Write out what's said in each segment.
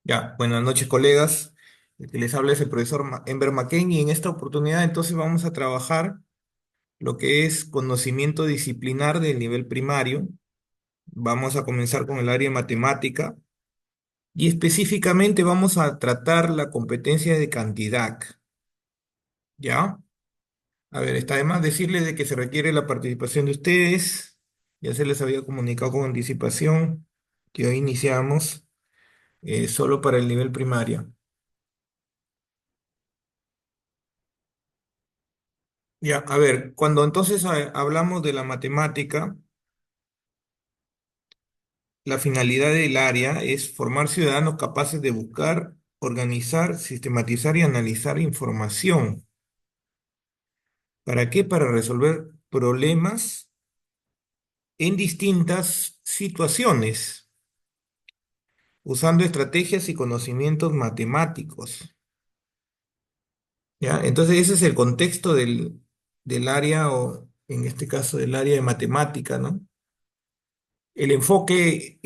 Ya, buenas noches, colegas. El que les habla es el profesor Enver Macken y en esta oportunidad entonces vamos a trabajar lo que es conocimiento disciplinar del nivel primario. Vamos a comenzar con el área de matemática y específicamente vamos a tratar la competencia de cantidad. ¿Ya? A ver, está de más decirles de que se requiere la participación de ustedes. Ya se les había comunicado con anticipación que hoy iniciamos solo para el nivel primario. Ya, a ver, cuando entonces hablamos de la matemática, la finalidad del área es formar ciudadanos capaces de buscar, organizar, sistematizar y analizar información. ¿Para qué? Para resolver problemas en distintas situaciones, usando estrategias y conocimientos matemáticos. ¿Ya? Entonces ese es el contexto del área, o en este caso del área de matemática, ¿no? El enfoque,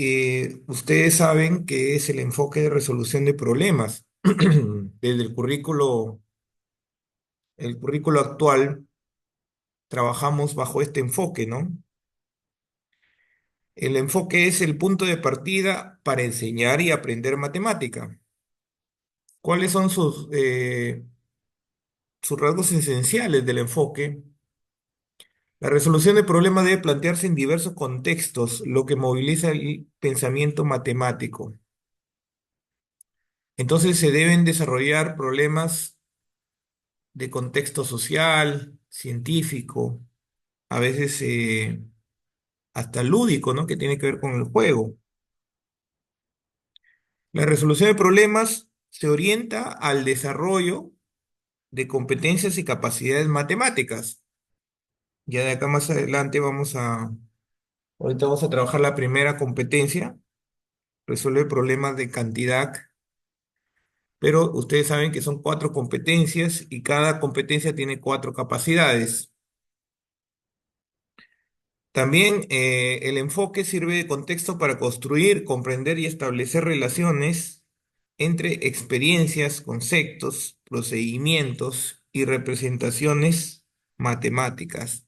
ustedes saben que es el enfoque de resolución de problemas. Desde el currículo actual, trabajamos bajo este enfoque, ¿no? El enfoque es el punto de partida para enseñar y aprender matemática. ¿Cuáles son sus rasgos esenciales del enfoque? La resolución de problemas debe plantearse en diversos contextos, lo que moviliza el pensamiento matemático. Entonces se deben desarrollar problemas de contexto social, científico, a veces hasta lúdico, ¿no? Que tiene que ver con el juego. La resolución de problemas se orienta al desarrollo de competencias y capacidades matemáticas. Ya de acá más adelante ahorita vamos a trabajar la primera competencia, resolver problemas de cantidad, pero ustedes saben que son cuatro competencias y cada competencia tiene cuatro capacidades. También el enfoque sirve de contexto para construir, comprender y establecer relaciones entre experiencias, conceptos, procedimientos y representaciones matemáticas.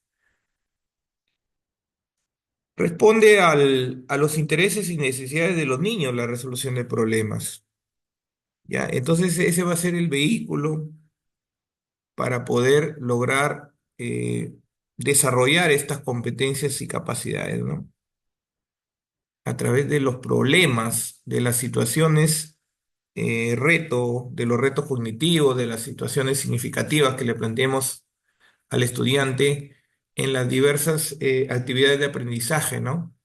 Responde a los intereses y necesidades de los niños la resolución de problemas. ¿Ya? Entonces ese va a ser el vehículo para poder lograr desarrollar estas competencias y capacidades, ¿no? A través de los problemas, de las situaciones de los retos cognitivos, de las situaciones significativas que le planteemos al estudiante en las diversas actividades de aprendizaje, ¿no?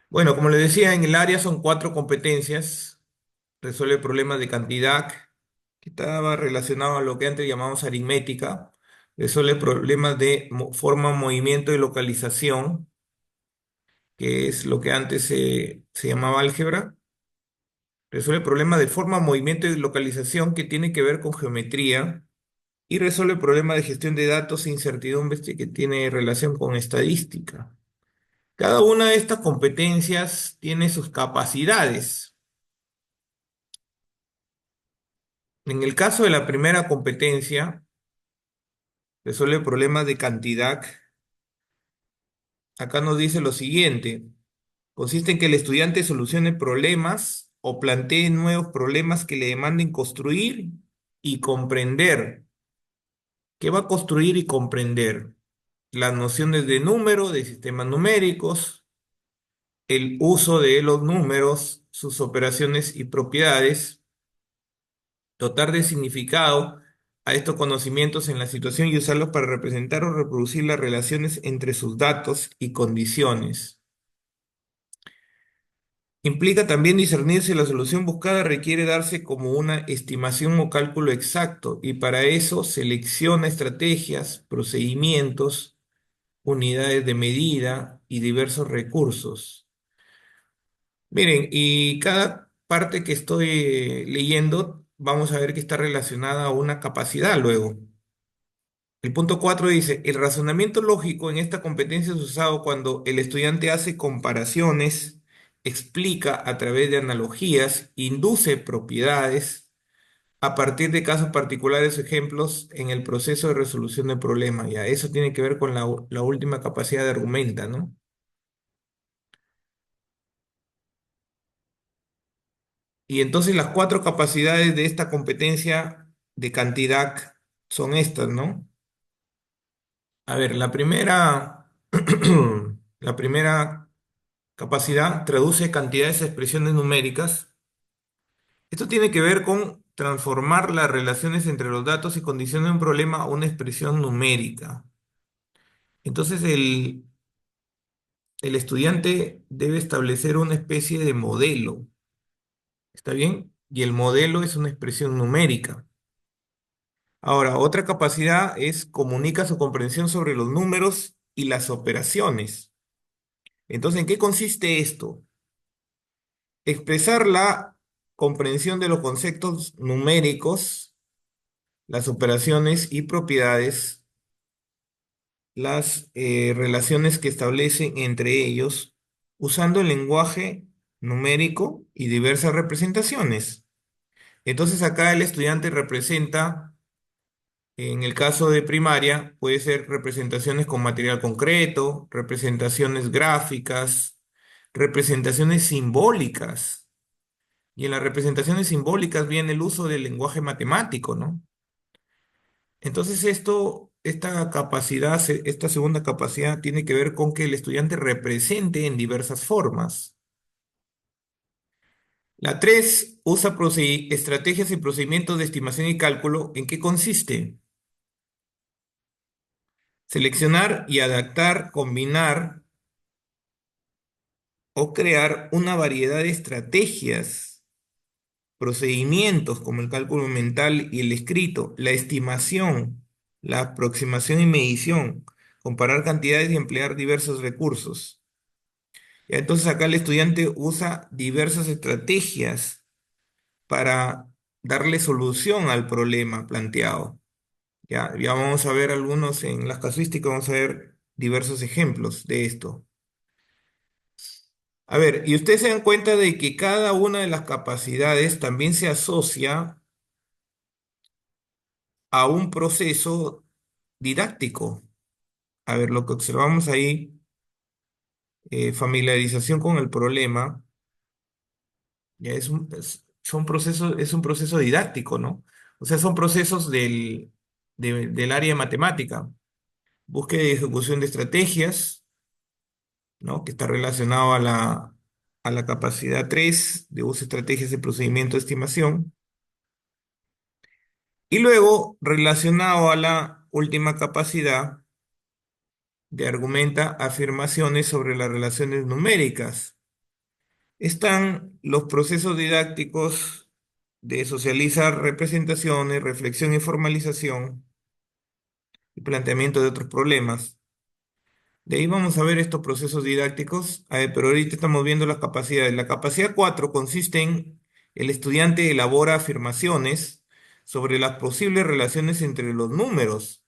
Bueno, como les decía, en el área son cuatro competencias: resuelve problemas de cantidad, que estaba relacionado a lo que antes llamamos aritmética; resuelve problemas de forma, movimiento y localización, que es lo que antes se llamaba álgebra; resuelve problemas de forma, movimiento y localización, que tiene que ver con geometría; y resuelve problemas de gestión de datos e incertidumbres, que tiene relación con estadística. Cada una de estas competencias tiene sus capacidades. En el caso de la primera competencia, resuelve problemas de cantidad. Acá nos dice lo siguiente: consiste en que el estudiante solucione problemas o plantee nuevos problemas que le demanden construir y comprender. ¿Qué va a construir y comprender? Las nociones de número, de sistemas numéricos, el uso de los números, sus operaciones y propiedades, dotar de significado a estos conocimientos en la situación y usarlos para representar o reproducir las relaciones entre sus datos y condiciones. Implica también discernir si la solución buscada requiere darse como una estimación o cálculo exacto, y para eso selecciona estrategias, procedimientos, unidades de medida y diversos recursos. Miren, y cada parte que estoy leyendo, vamos a ver que está relacionada a una capacidad luego. El punto 4 dice: el razonamiento lógico en esta competencia es usado cuando el estudiante hace comparaciones explica a través de analogías, induce propiedades a partir de casos particulares o ejemplos en el proceso de resolución del problema. Ya, eso tiene que ver con la última capacidad de argumenta, ¿no? Y entonces las cuatro capacidades de esta competencia de cantidad son estas, ¿no? A ver, la primera, la primera capacidad traduce cantidades a expresiones numéricas. Esto tiene que ver con transformar las relaciones entre los datos y condiciones de un problema a una expresión numérica. Entonces el estudiante debe establecer una especie de modelo, ¿está bien? Y el modelo es una expresión numérica. Ahora, otra capacidad es comunica su comprensión sobre los números y las operaciones. Entonces, ¿en qué consiste esto? Expresar la comprensión de los conceptos numéricos, las operaciones y propiedades, las relaciones que establecen entre ellos, usando el lenguaje numérico y diversas representaciones. Entonces, acá el estudiante representa. En el caso de primaria, puede ser representaciones con material concreto, representaciones gráficas, representaciones simbólicas. Y en las representaciones simbólicas viene el uso del lenguaje matemático, ¿no? Entonces esta capacidad, esta segunda capacidad tiene que ver con que el estudiante represente en diversas formas. La 3 usa estrategias y procedimientos de estimación y cálculo. ¿En qué consiste? Seleccionar y adaptar, combinar o crear una variedad de estrategias, procedimientos como el cálculo mental y el escrito, la estimación, la aproximación y medición, comparar cantidades y emplear diversos recursos. Ya, entonces acá el estudiante usa diversas estrategias para darle solución al problema planteado. Ya vamos a ver algunos en las casuísticas, vamos a ver diversos ejemplos de esto. A ver, y ustedes se dan cuenta de que cada una de las capacidades también se asocia a un proceso didáctico. A ver, lo que observamos ahí, familiarización con el problema, ya es un proceso didáctico, ¿no? O sea, son procesos del área de matemática. Búsqueda y ejecución de estrategias, ¿no? Que está relacionado a la capacidad 3 de uso de estrategias de procedimiento de estimación. Y luego, relacionado a la última capacidad de argumenta afirmaciones sobre las relaciones numéricas, están los procesos didácticos de socializar representaciones, reflexión y formalización y planteamiento de otros problemas. De ahí vamos a ver estos procesos didácticos, pero ahorita estamos viendo las capacidades. La capacidad 4 consiste en el estudiante elabora afirmaciones sobre las posibles relaciones entre los números,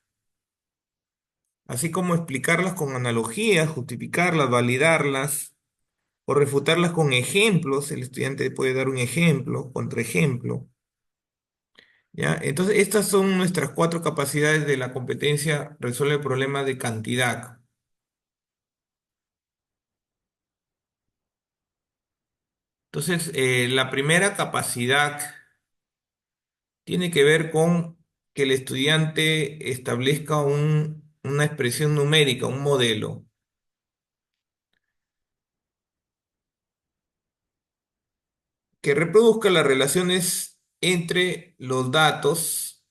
así como explicarlas con analogías, justificarlas, validarlas o refutarlas con ejemplos. El estudiante puede dar un ejemplo, contraejemplo, ¿ya? Entonces, estas son nuestras cuatro capacidades de la competencia resuelve problemas de cantidad. Entonces, la primera capacidad tiene que ver con que el estudiante establezca una expresión numérica, un modelo, que reproduzca las relaciones entre los datos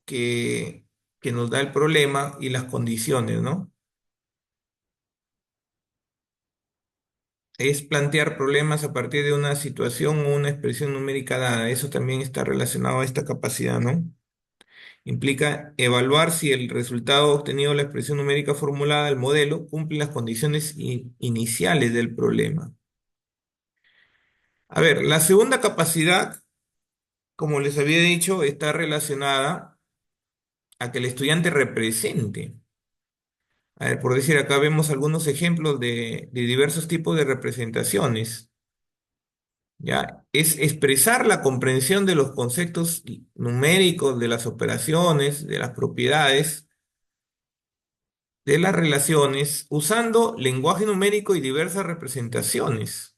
que, que nos da el problema y las condiciones, ¿no? Es plantear problemas a partir de una situación o una expresión numérica dada. Eso también está relacionado a esta capacidad, ¿no? Implica evaluar si el resultado obtenido de la expresión numérica formulada, el modelo, cumple las condiciones iniciales del problema. A ver, la segunda capacidad, como les había dicho, está relacionada a que el estudiante represente. A ver, por decir, acá vemos algunos ejemplos de diversos tipos de representaciones. ¿Ya? Es expresar la comprensión de los conceptos numéricos, de las operaciones, de las propiedades, de las relaciones, usando lenguaje numérico y diversas representaciones.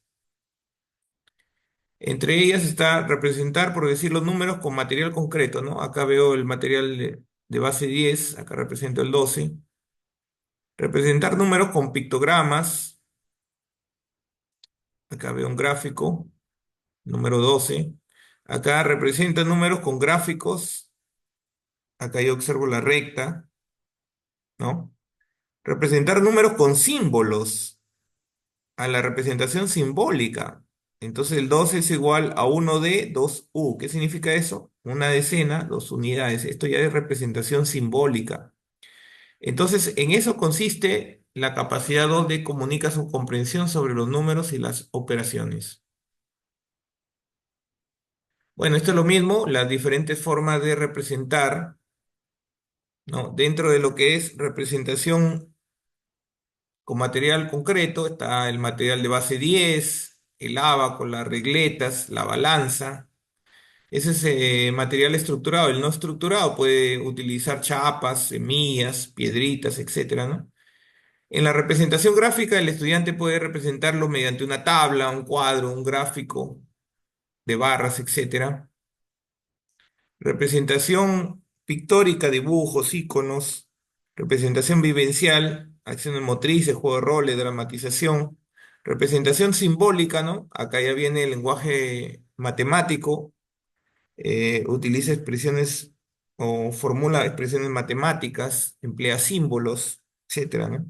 Entre ellas está representar, por decir, los números con material concreto, ¿no? Acá veo el material de base 10, acá represento el 12. Representar números con pictogramas, acá veo un gráfico, número 12. Acá representa números con gráficos, acá yo observo la recta, ¿no? Representar números con símbolos a la representación simbólica. Entonces el 2 es igual a 1D, 2U. ¿Qué significa eso? Una decena, dos unidades. Esto ya es representación simbólica. Entonces, en eso consiste la capacidad 2 de comunica su comprensión sobre los números y las operaciones. Bueno, esto es lo mismo, las diferentes formas de representar, ¿no? Dentro de lo que es representación con material concreto está el material de base 10, el ábaco, las regletas, la balanza. Ese es material estructurado. El no estructurado puede utilizar chapas, semillas, piedritas, etcétera, ¿no? En la representación gráfica, el estudiante puede representarlo mediante una tabla, un cuadro, un gráfico de barras, etcétera. Representación pictórica, dibujos, iconos. Representación vivencial, acciones motrices, juego de roles, dramatización. Representación simbólica, ¿no? Acá ya viene el lenguaje matemático, utiliza expresiones o formula expresiones matemáticas, emplea símbolos, etcétera, ¿no?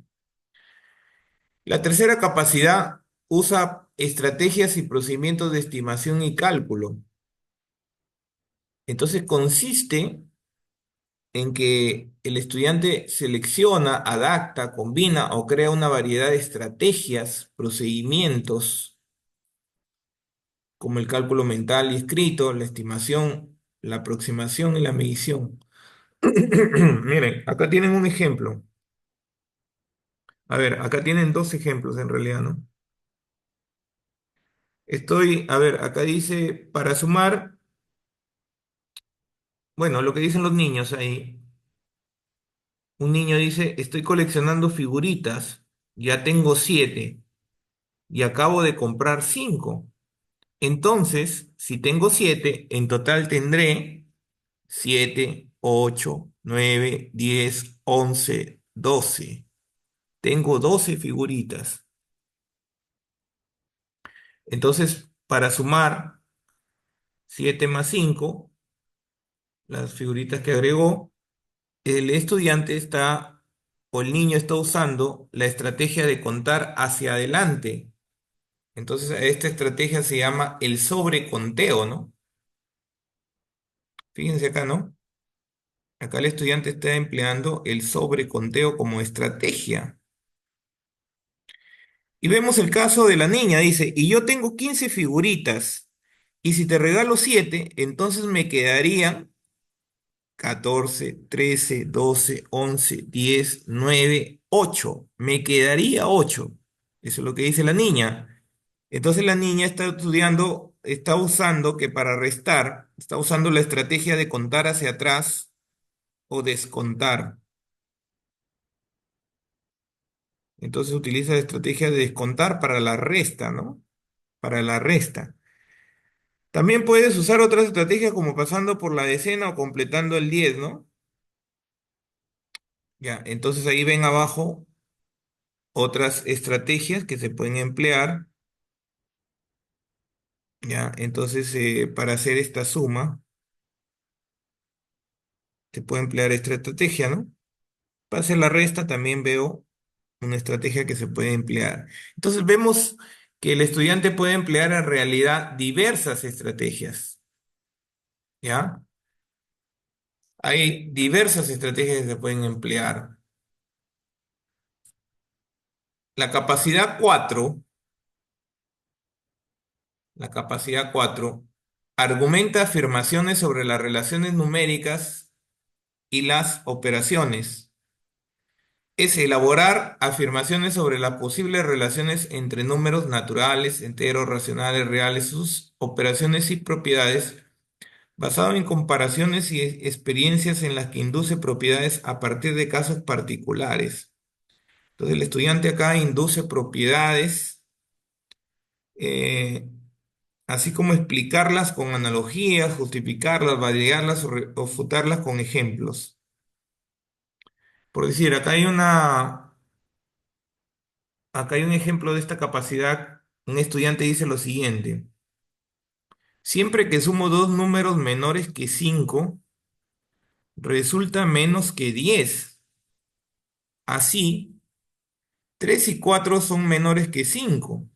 La tercera capacidad usa estrategias y procedimientos de estimación y cálculo. Entonces consiste en que el estudiante selecciona, adapta, combina o crea una variedad de estrategias, procedimientos, como el cálculo mental y escrito, la estimación, la aproximación y la medición. Miren, acá tienen un ejemplo. A ver, acá tienen dos ejemplos en realidad, ¿no? A ver, acá dice, para sumar, bueno, lo que dicen los niños ahí. Un niño dice, estoy coleccionando figuritas, ya tengo 7 y acabo de comprar 5. Entonces, si tengo 7, en total tendré 7, 8, 9, 10, 11, 12. Tengo 12 figuritas. Entonces, para sumar 7 más 5, las figuritas que agregó, el estudiante está o el niño está usando la estrategia de contar hacia adelante. Entonces, esta estrategia se llama el sobreconteo, ¿no? Fíjense acá, ¿no? Acá el estudiante está empleando el sobreconteo como estrategia. Y vemos el caso de la niña, dice, y yo tengo 15 figuritas, y si te regalo 7, entonces me quedarían 14, 13, 12, 11, 10, 9, 8. Me quedaría 8. Eso es lo que dice la niña. Entonces la niña está estudiando, está usando que para restar, está usando la estrategia de contar hacia atrás o descontar. Entonces utiliza la estrategia de descontar para la resta, ¿no? Para la resta. También puedes usar otras estrategias como pasando por la decena o completando el 10, ¿no? Ya, entonces ahí ven abajo otras estrategias que se pueden emplear, ya, entonces para hacer esta suma, se puede emplear esta estrategia, ¿no? Para hacer la resta también veo una estrategia que se puede emplear. Entonces vemos que el estudiante puede emplear en realidad diversas estrategias, ¿ya? Hay diversas estrategias que se pueden emplear. La capacidad 4, la capacidad 4 argumenta afirmaciones sobre las relaciones numéricas y las operaciones. es elaborar afirmaciones sobre las posibles relaciones entre números naturales, enteros, racionales, reales, sus operaciones y propiedades, basado en comparaciones y experiencias en las que induce propiedades a partir de casos particulares. Entonces, el estudiante acá induce propiedades, eh, así como explicarlas con analogías, justificarlas, validarlas o futarlas con ejemplos. Por decir, acá hay un ejemplo de esta capacidad. Un estudiante dice lo siguiente: siempre que sumo dos números menores que 5, resulta menos que 10. Así, 3 y 4 son menores que 5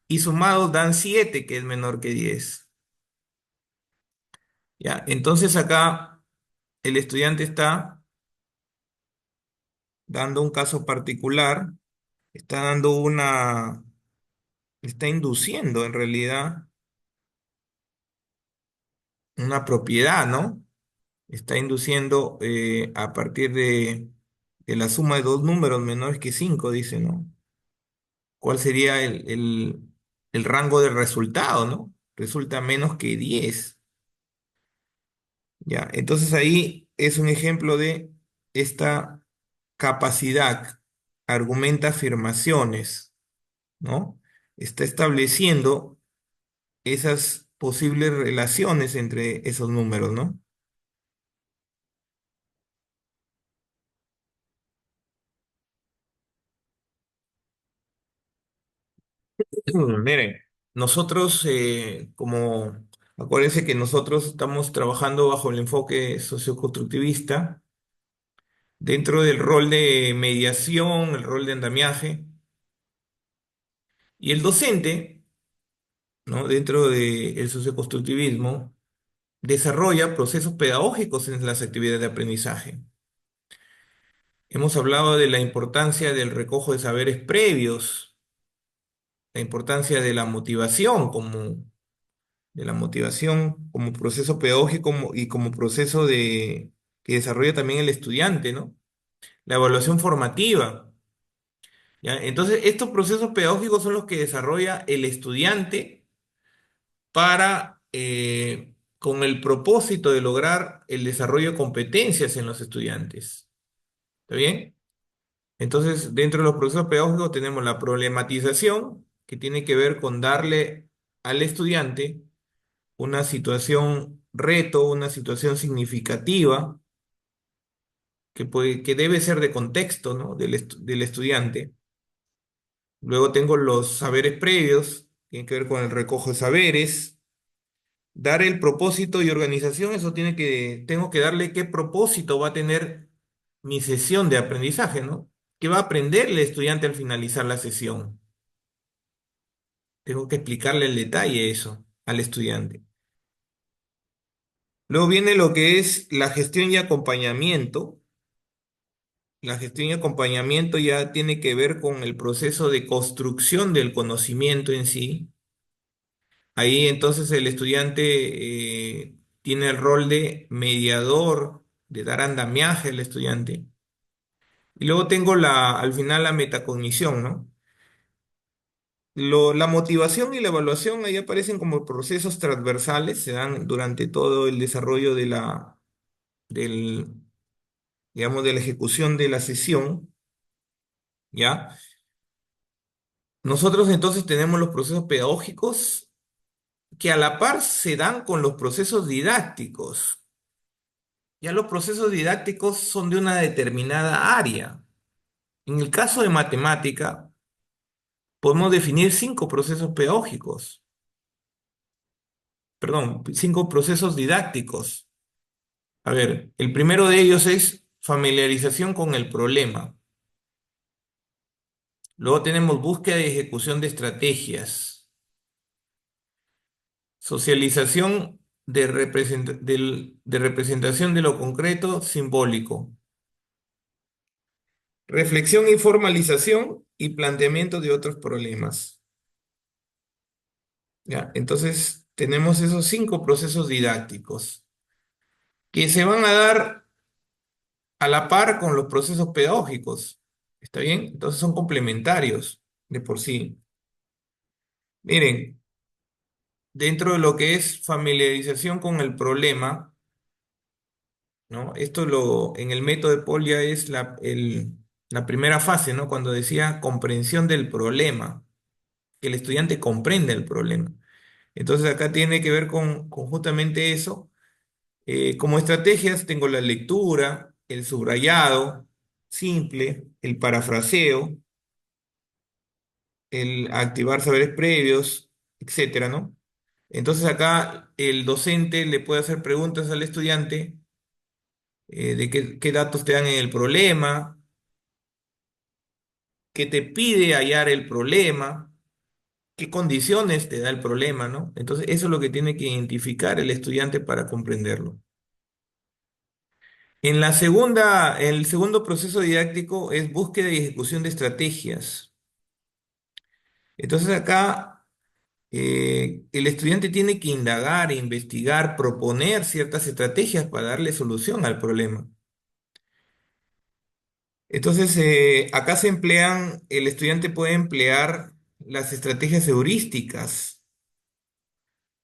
y sumados dan 7, que es menor que 10. ¿Ya? Entonces acá el estudiante está dando un caso particular, está dando está induciendo en realidad una propiedad, ¿no? Está induciendo a partir de la suma de dos números menores que 5, dice, ¿no? ¿Cuál sería el rango del resultado, ¿no? Resulta menos que 10. ¿Ya? Entonces ahí es un ejemplo de esta capacidad. Argumenta afirmaciones, ¿no? Está estableciendo esas posibles relaciones entre esos números, ¿no? Miren, nosotros, acuérdense que nosotros estamos trabajando bajo el enfoque socioconstructivista, dentro del rol de mediación, el rol de andamiaje, y el docente, ¿no? Dentro del socioconstructivismo, desarrolla procesos pedagógicos en las actividades de aprendizaje. Hemos hablado de la importancia del recojo de saberes previos, la importancia de la motivación como proceso pedagógico y como proceso que desarrolla también el estudiante, ¿no? La evaluación formativa, ¿ya? Entonces, estos procesos pedagógicos son los que desarrolla el estudiante para, con el propósito de lograr el desarrollo de competencias en los estudiantes. ¿Está bien? Entonces, dentro de los procesos pedagógicos tenemos la problematización, que tiene que ver con darle al estudiante una situación reto, una situación significativa, que debe ser de contexto, ¿no? Del estudiante. Luego tengo los saberes previos, tiene que ver con el recojo de saberes. Dar el propósito y organización, eso tengo que darle qué propósito va a tener mi sesión de aprendizaje, ¿no? ¿Qué va a aprender el estudiante al finalizar la sesión? Tengo que explicarle el detalle eso al estudiante. Luego viene lo que es la gestión y acompañamiento. La gestión y acompañamiento ya tiene que ver con el proceso de construcción del conocimiento en sí. Ahí entonces el estudiante tiene el rol de mediador, de dar andamiaje al estudiante. Y luego tengo al final la metacognición, ¿no? La motivación y la evaluación ahí aparecen como procesos transversales, se dan durante todo el desarrollo del, digamos, de la ejecución de la sesión, ¿ya? Nosotros entonces tenemos los procesos pedagógicos que a la par se dan con los procesos didácticos. Ya los procesos didácticos son de una determinada área. En el caso de matemática, podemos definir cinco procesos pedagógicos, perdón, cinco procesos didácticos. A ver, el primero de ellos es familiarización con el problema. Luego tenemos búsqueda y ejecución de estrategias. Socialización de representación de lo concreto simbólico. Reflexión y formalización y planteamiento de otros problemas. ¿Ya? Entonces, tenemos esos cinco procesos didácticos que se van a dar a la par con los procesos pedagógicos. ¿Está bien? Entonces son complementarios de por sí. Miren, dentro de lo que es familiarización con el problema, ¿no? En el método de Paul ya es la primera fase, ¿no? Cuando decía comprensión del problema, que el estudiante comprende el problema. Entonces acá tiene que ver con justamente eso. Como estrategias tengo la lectura, el subrayado simple, el parafraseo, el activar saberes previos, etcétera, ¿no? Entonces acá el docente le puede hacer preguntas al estudiante de qué datos te dan en el problema, qué te pide hallar el problema, qué condiciones te da el problema, ¿no? Entonces eso es lo que tiene que identificar el estudiante para comprenderlo. El segundo proceso didáctico es búsqueda y ejecución de estrategias. Entonces acá el estudiante tiene que indagar, investigar, proponer ciertas estrategias para darle solución al problema. Entonces acá el estudiante puede emplear las estrategias heurísticas,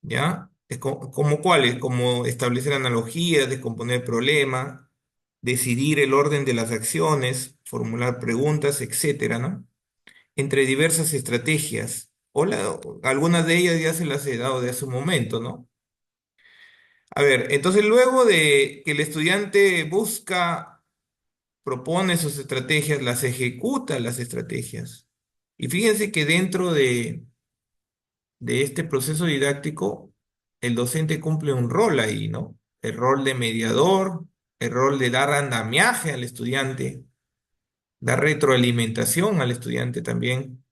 ¿ya? ¿Como cuáles? Como establecer analogías, descomponer el problema, decidir el orden de las acciones, formular preguntas, etcétera, ¿no? Entre diversas estrategias. Algunas de ellas ya se las he dado de hace un momento, ¿no? A ver, entonces luego de que el estudiante busca, propone sus estrategias, las ejecuta las estrategias. Y fíjense que dentro de este proceso didáctico, el docente cumple un rol ahí, ¿no? El rol de mediador, el rol de dar andamiaje al estudiante, dar retroalimentación al estudiante también.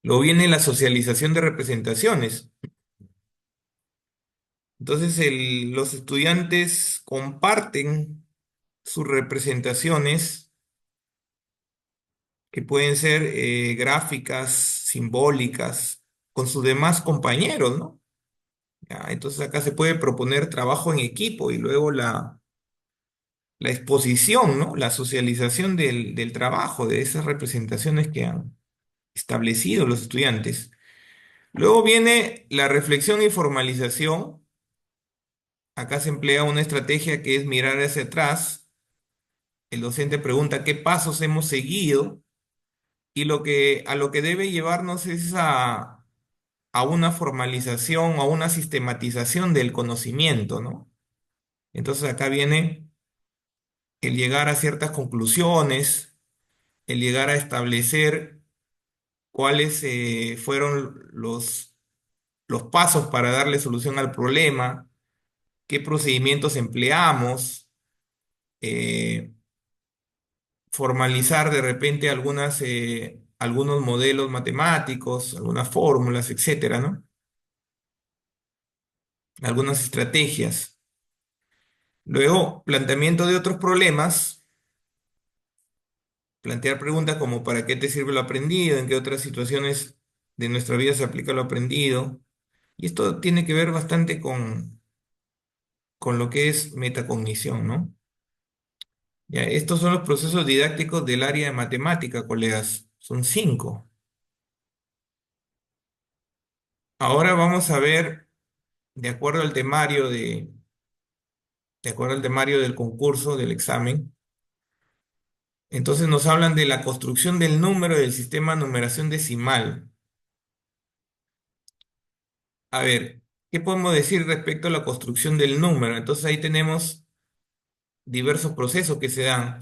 Luego viene la socialización de representaciones. Entonces, los estudiantes comparten sus representaciones, que pueden ser gráficas, simbólicas, con sus demás compañeros, ¿no? Ya, entonces acá se puede proponer trabajo en equipo y luego la exposición, ¿no? La socialización del trabajo, de esas representaciones que han establecido los estudiantes. Luego viene la reflexión y formalización. Acá se emplea una estrategia que es mirar hacia atrás. El docente pregunta qué pasos hemos seguido y a lo que debe llevarnos es a una formalización, a una sistematización del conocimiento, ¿no? Entonces acá viene el llegar a ciertas conclusiones, el llegar a establecer cuáles fueron los pasos para darle solución al problema, qué procedimientos empleamos, eh, formalizar de repente algunos modelos matemáticos, algunas fórmulas, etcétera, ¿no? Algunas estrategias. Luego, planteamiento de otros problemas, plantear preguntas como ¿para qué te sirve lo aprendido? ¿En qué otras situaciones de nuestra vida se aplica lo aprendido? Y esto tiene que ver bastante con lo que es metacognición, ¿no? Ya, estos son los procesos didácticos del área de matemática, colegas. Son 5. Ahora vamos a ver, de acuerdo al temario de acuerdo al temario del concurso, del examen. Entonces nos hablan de la construcción del número del sistema de numeración decimal. A ver, ¿qué podemos decir respecto a la construcción del número? Entonces ahí tenemos diversos procesos que se dan.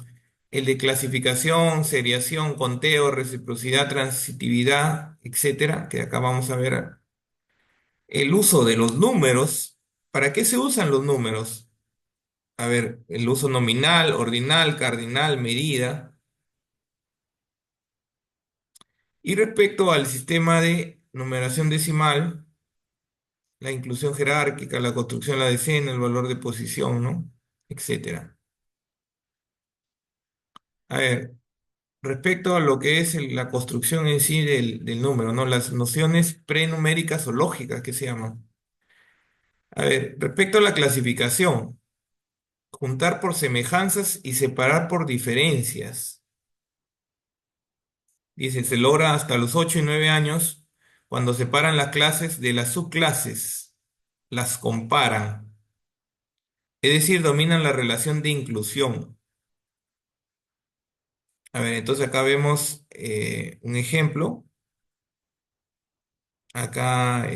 El de clasificación, seriación, conteo, reciprocidad, transitividad, etcétera, que acá vamos a ver el uso de los números. ¿Para qué se usan los números? A ver, el uso nominal, ordinal, cardinal, medida. Y respecto al sistema de numeración decimal, la inclusión jerárquica, la construcción de la decena, el valor de posición, ¿no? Etcétera. A ver, respecto a lo que es la construcción en sí del número, ¿no? Las nociones prenuméricas o lógicas que se llaman. A ver, respecto a la clasificación. juntar por semejanzas y separar por diferencias. Dice, se logra hasta los 8 y 9 años cuando separan las clases de las subclases, las comparan, es decir, dominan la relación de inclusión. A ver, entonces acá vemos un ejemplo. Acá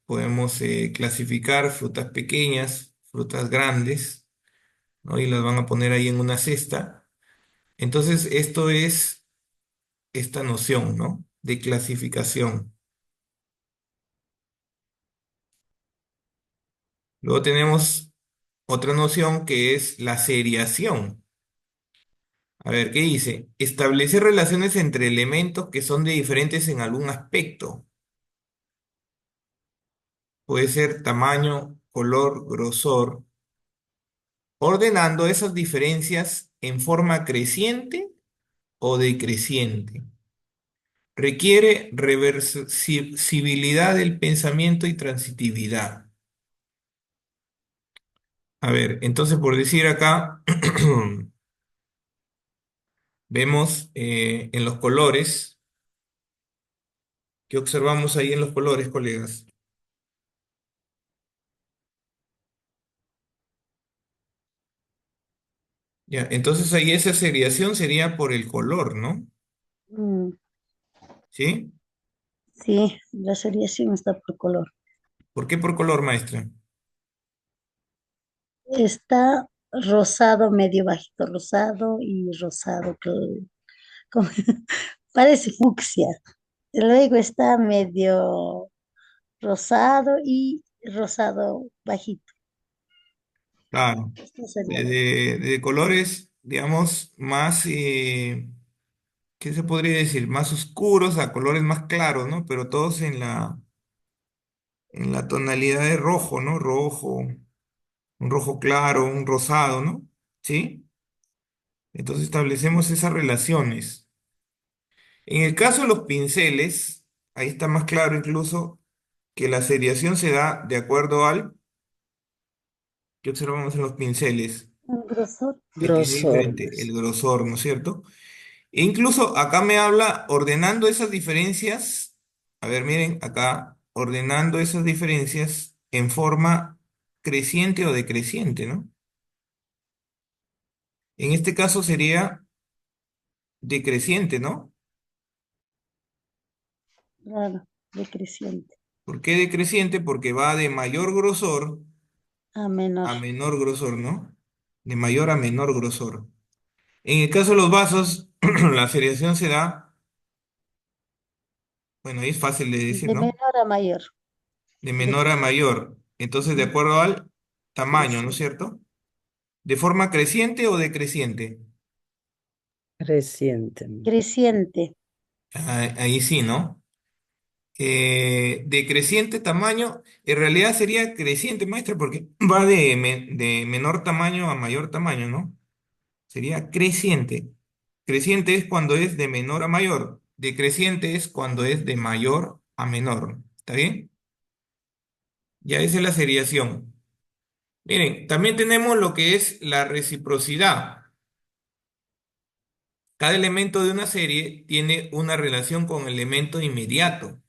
podemos clasificar frutas pequeñas, frutas grandes, ¿no? Y las van a poner ahí en una cesta. Entonces, esto es esta noción, ¿no? De clasificación. Luego tenemos otra noción que es la seriación. A ver, ¿qué dice? Establecer relaciones entre elementos que son de diferentes en algún aspecto. Puede ser tamaño, color, grosor, ordenando esas diferencias en forma creciente o decreciente. Requiere reversibilidad del pensamiento y transitividad. A ver, entonces por decir acá, vemos en los colores, ¿qué observamos ahí en los colores, colegas? Ya, entonces ahí esa seriación sería por el color, ¿no? Mm, ¿Sí? sí, la seriación está por color. ¿Por qué por color, maestra? Está rosado, medio bajito rosado y rosado, como- parece fucsia. Luego está medio rosado y rosado bajito. Claro, Esto sería de colores, digamos, más, ¿qué se podría decir? Más oscuros a colores más claros, ¿no? Pero todos en la tonalidad de rojo, ¿no? Rojo, un rojo claro, un rosado, ¿no? ¿Sí? Entonces establecemos esas relaciones. En el caso de los pinceles, ahí está más claro incluso que la seriación se da de acuerdo al que observamos en los pinceles, un grosor. que es Grosor, diferente, pues. el grosor, ¿no es cierto? E incluso acá me habla ordenando esas diferencias. A ver, miren, acá ordenando esas diferencias en forma creciente o decreciente, ¿no? En este caso sería decreciente, ¿no? Claro, decreciente. ¿Por qué decreciente? Porque va de mayor grosor A menor. a menor grosor, ¿no? De mayor a menor grosor. En el caso de los vasos, la seriación se da, bueno, ahí es fácil de decir, De ¿no? menor a mayor. De menor a mayor. Entonces, de acuerdo al tamaño, ¿no es Creciente. cierto? ¿De forma creciente o decreciente? Creciente. Creciente. Ah, ahí sí, ¿no? De creciente tamaño, en realidad sería creciente, maestra, porque va de menor tamaño a mayor tamaño, ¿no? Sería creciente. Creciente es cuando es de menor a mayor. Decreciente es cuando es de mayor a menor. ¿Está bien? Ya esa es la seriación. Miren, también tenemos lo que es la reciprocidad. Cada elemento de una serie tiene una relación con el elemento inmediato,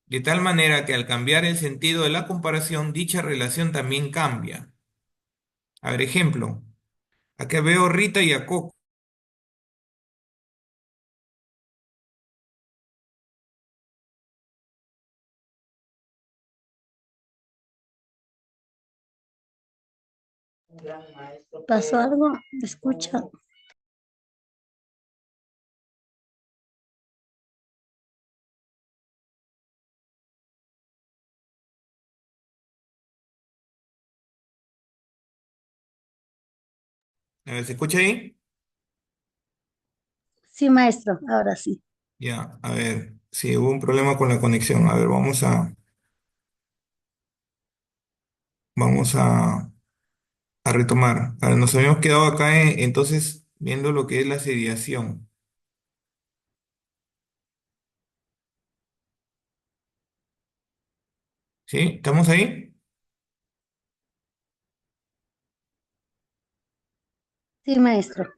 de tal manera que al cambiar el sentido de la comparación, dicha relación también cambia. A ver, ejemplo. Aquí veo a Rita y a Coco. ¿Pasó algo? ¿Escucha? A ver, ¿se escucha ahí? Sí, maestro, ahora sí. Ya, a ver, si hubo un problema con la conexión. A ver, vamos a retomar. A ver, nos habíamos quedado acá entonces viendo lo que es la seriación. ¿Sí? ¿Estamos ahí? Sí, maestro.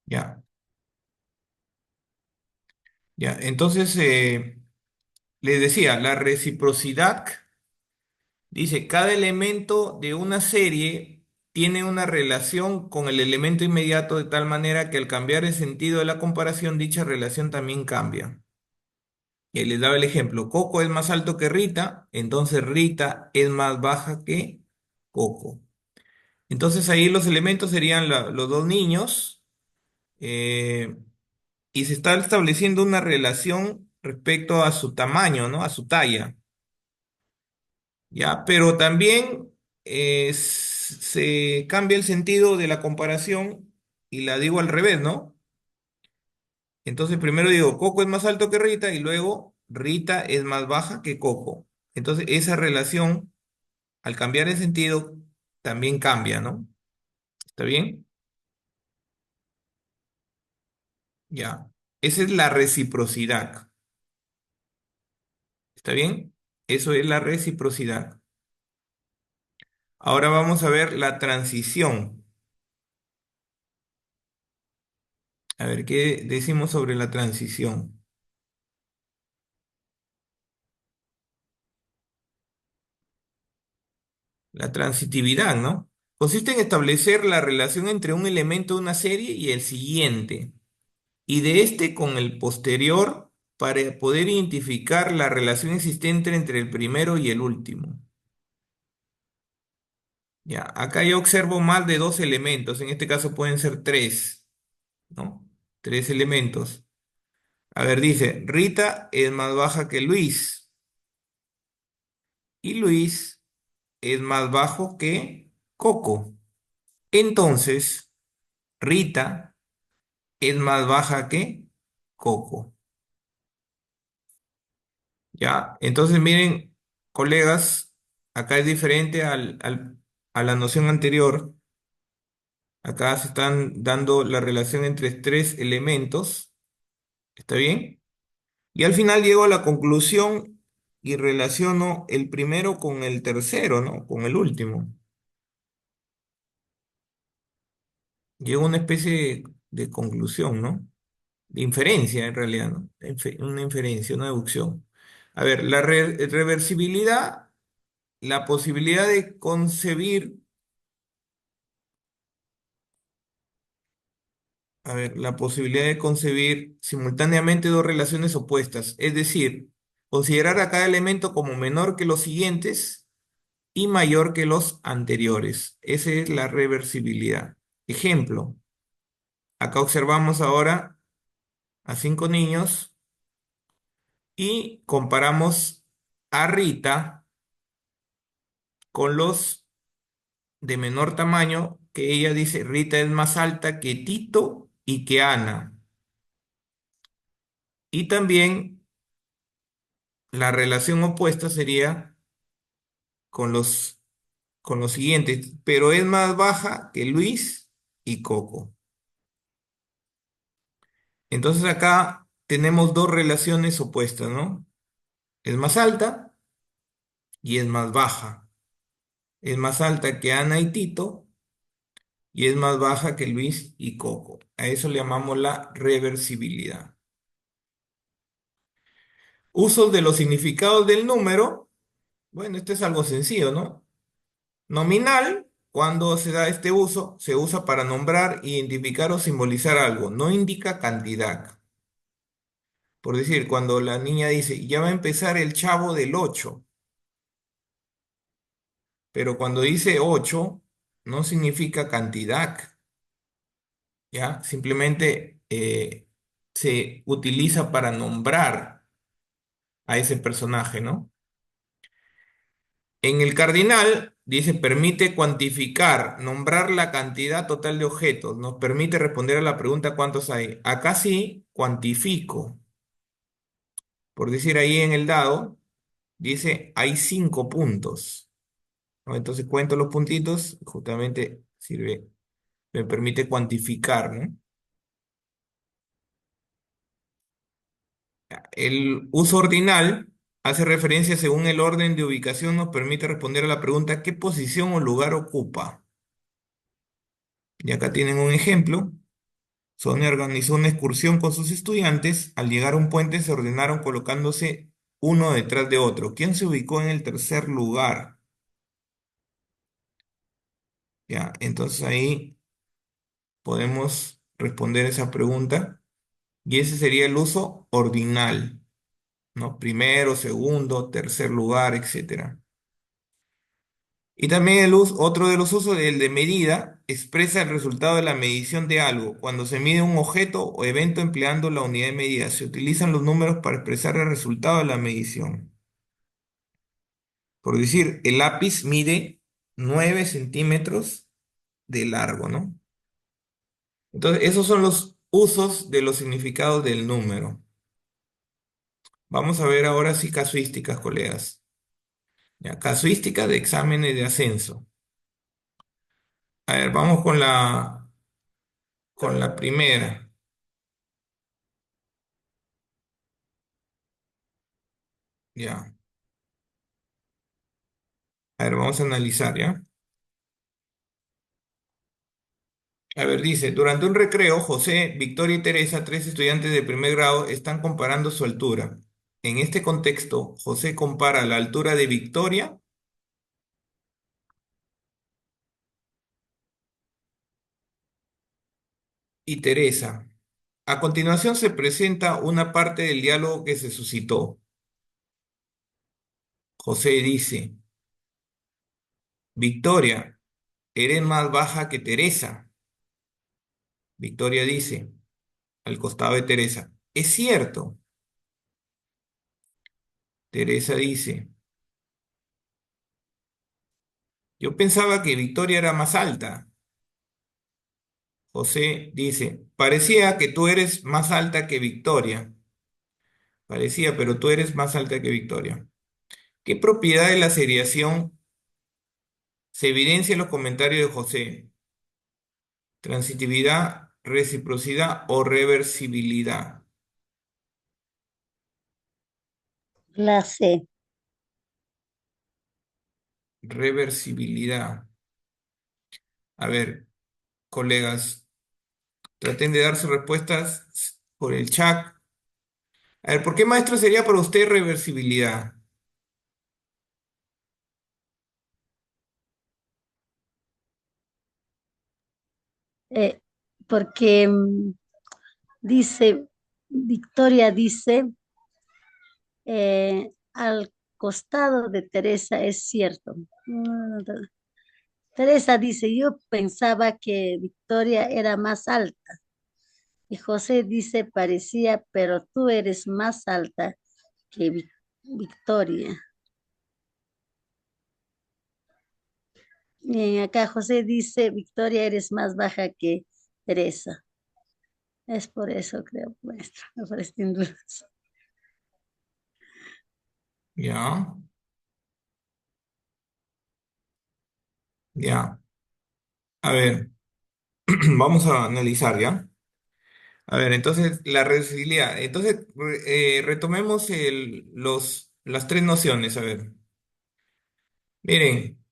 Ya, ya. Entonces, les decía, la reciprocidad dice, cada elemento de una serie tiene una relación con el elemento inmediato de tal manera que al cambiar el sentido de la comparación, dicha relación también cambia. Y les daba el ejemplo, Coco es más alto que Rita, entonces Rita es más baja que Coco. Entonces ahí los elementos serían los dos niños eh, y se está estableciendo una relación respecto a su tamaño, ¿no? A su talla, ¿ya? Pero también se cambia el sentido de la comparación y la digo al revés, ¿no? Entonces primero digo, Coco es más alto que Rita y luego Rita es más baja que Coco. Entonces esa relación, al cambiar el sentido, también cambia, ¿no? ¿Está bien? Ya. Esa es la reciprocidad. ¿Está bien? Eso es la reciprocidad. Ahora vamos a ver la transición. A ver, ¿qué decimos sobre la transición? La transitividad, ¿no? Consiste en establecer la relación entre un elemento de una serie y el siguiente, y de este con el posterior para poder identificar la relación existente entre el primero y el último. Ya, acá yo observo más de dos elementos, en este caso pueden ser tres, ¿no? Tres elementos. A ver, dice, Rita es más baja que Luis y Luis es más bajo que Coco. Entonces, Rita es más baja que Coco. ¿Ya? Entonces, miren, colegas, acá es diferente a la noción anterior. Acá se están dando la relación entre tres elementos. ¿Está bien? Y al final llego a la conclusión y relaciono el primero con el tercero, ¿no? Con el último. Llego a una especie de conclusión, ¿no? De inferencia en realidad, ¿no? Una inferencia, una deducción. A ver, la reversibilidad, la posibilidad de concebir, a ver, la posibilidad de concebir simultáneamente dos relaciones opuestas, es decir, considerar a cada elemento como menor que los siguientes y mayor que los anteriores. Esa es la reversibilidad. Ejemplo, acá observamos ahora a cinco niños y comparamos a Rita con los de menor tamaño, que ella dice, Rita es más alta que Tito y que Ana. Y también la relación opuesta sería con con los siguientes, pero es más baja que Luis y Coco. Entonces acá tenemos dos relaciones opuestas, ¿no? Es más alta y es más baja. Es más alta que Ana y Tito y es más baja que Luis y Coco. A eso le llamamos la reversibilidad. Usos de los significados del número. Bueno, esto es algo sencillo, ¿no? Nominal, cuando se da este uso, se usa para nombrar, identificar o simbolizar algo. No indica cantidad. Por decir, cuando la niña dice, ya va a empezar el chavo del 8, pero cuando dice 8, no significa cantidad, ¿ya? Simplemente se utiliza para nombrar a ese personaje, ¿no? En el cardinal dice, permite cuantificar, nombrar la cantidad total de objetos, nos permite responder a la pregunta ¿cuántos hay? Acá sí cuantifico, por decir ahí en el dado, dice hay 5 puntos, ¿no? Entonces cuento los puntitos, justamente sirve, me permite cuantificar, ¿no? El uso ordinal Hace referencia según el orden de ubicación, nos permite responder a la pregunta ¿qué posición o lugar ocupa? Y acá tienen un ejemplo. Sonia organizó una excursión con sus estudiantes. Al llegar a un puente se ordenaron colocándose uno detrás de otro. ¿Quién se ubicó en el tercer lugar? Ya, entonces ahí podemos responder esa pregunta y ese sería el uso ordinal, ¿no? Primero, segundo, tercer lugar, etcétera. Y también otro de los usos, el de medida, expresa el resultado de la medición de algo. Cuando se mide un objeto o evento empleando la unidad de medida, se utilizan los números para expresar el resultado de la medición. Por decir, el lápiz mide 9 centímetros de largo, ¿no? Entonces, esos son los usos de los significados del número. Vamos a ver ahora sí casuísticas, colegas. Ya, casuística de exámenes de ascenso. A ver, vamos con la primera. Ya. A ver, vamos a analizar, ¿ya? A ver, dice, durante un recreo, José, Victoria y Teresa, tres estudiantes de primer grado, están comparando su altura. En este contexto, José compara la altura de Victoria y Teresa. A continuación se presenta una parte del diálogo que se suscitó. José dice, Victoria, eres más baja que Teresa. Victoria dice, al costado de Teresa, es cierto. Teresa dice, yo pensaba que Victoria era más alta. José dice, parecía que tú eres más alta que Victoria. Parecía, pero tú eres más alta que Victoria. ¿Qué propiedad de la seriación se evidencia en los comentarios de José? Transitividad, reciprocidad o reversibilidad. La C. Reversibilidad. A ver, colegas, traten de dar sus respuestas por el chat. A ver, ¿por qué maestro sería para usted reversibilidad? Eh, porque dice, Victoria dice, al costado de Teresa es cierto. Teresa dice, yo pensaba que Victoria era más alta. Y José dice, parecía, pero tú eres más alta que Victoria. Y acá José dice, Victoria, eres más baja que Teresa. Es por eso, creo, maestro. Me parece en dudas. Ya, ya. A ver, vamos a analizar, ¿ya? A ver, entonces, la reversibilidad. Entonces, retomemos las tres nociones. A ver, miren,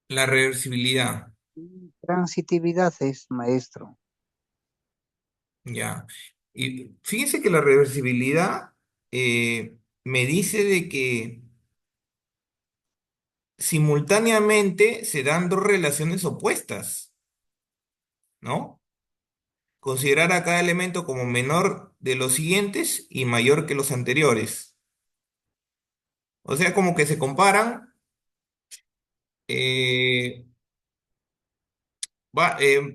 la reversibilidad, Transitividad es, maestro. ¿ya? Y fíjense que la reversibilidad me dice de que simultáneamente se dan dos relaciones opuestas, ¿no? Considerar a cada elemento como menor de los siguientes y mayor que los anteriores. O sea, como que se comparan. eh,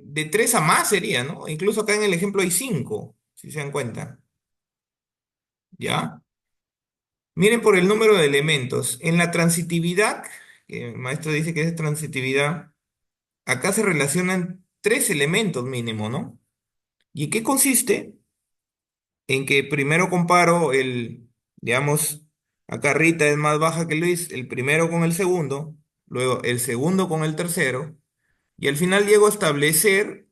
de 3 a más sería, ¿no? Incluso acá en el ejemplo hay 5 si se dan cuenta. ¿Ya? Miren por el número de elementos. En la transitividad, que el maestro dice que es transitividad, acá se relacionan 3 elementos mínimo, ¿no? ¿Y en qué consiste? En que primero comparo digamos, acá Rita es más baja que Luis, el primero con el segundo, luego el segundo con el tercero, y al final llego a establecer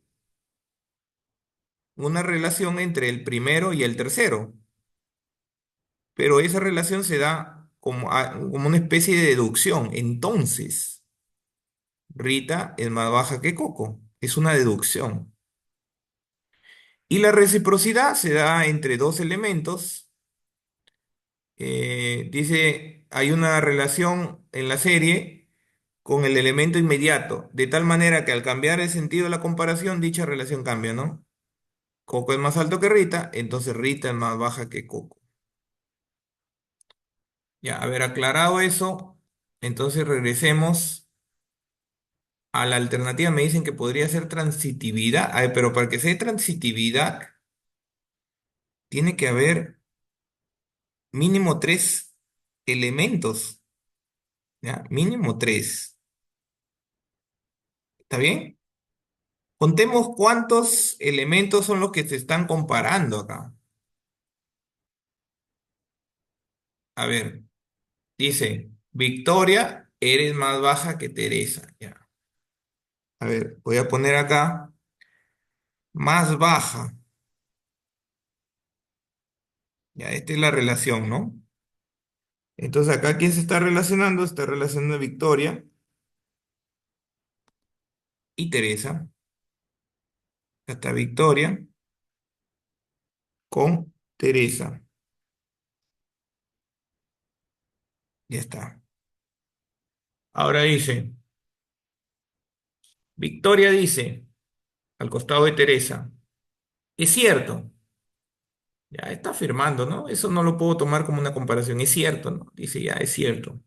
una relación entre el primero y el tercero. pero esa relación se da como una especie de deducción. Entonces, Rita es más baja que Coco. Es una deducción. Y la reciprocidad se da entre dos elementos. Dice, hay una relación en la serie con el elemento inmediato, de tal manera que al cambiar el sentido de la comparación, dicha relación cambia, ¿no? Coco es más alto que Rita, entonces Rita es más baja que Coco. Ya, haber aclarado eso, entonces regresemos a la alternativa. Me dicen que podría ser transitividad. Ay, pero para que sea transitividad, tiene que haber mínimo tres elementos, ¿ya? Mínimo tres. ¿Está bien? Contemos cuántos elementos son los que se están comparando acá. A ver, dice, Victoria, eres más baja que Teresa. Ya. A ver, voy a poner acá más baja. Ya, esta es la relación, ¿no? Entonces acá, ¿quién se está relacionando? Está relacionando Victoria y Teresa. Acá está Victoria con Teresa. Ya está. Ahora dice, Victoria dice, al costado de Teresa, es cierto. Ya está afirmando, ¿no? Eso no lo puedo tomar como una comparación. Es cierto, ¿no? Dice, ya, es cierto.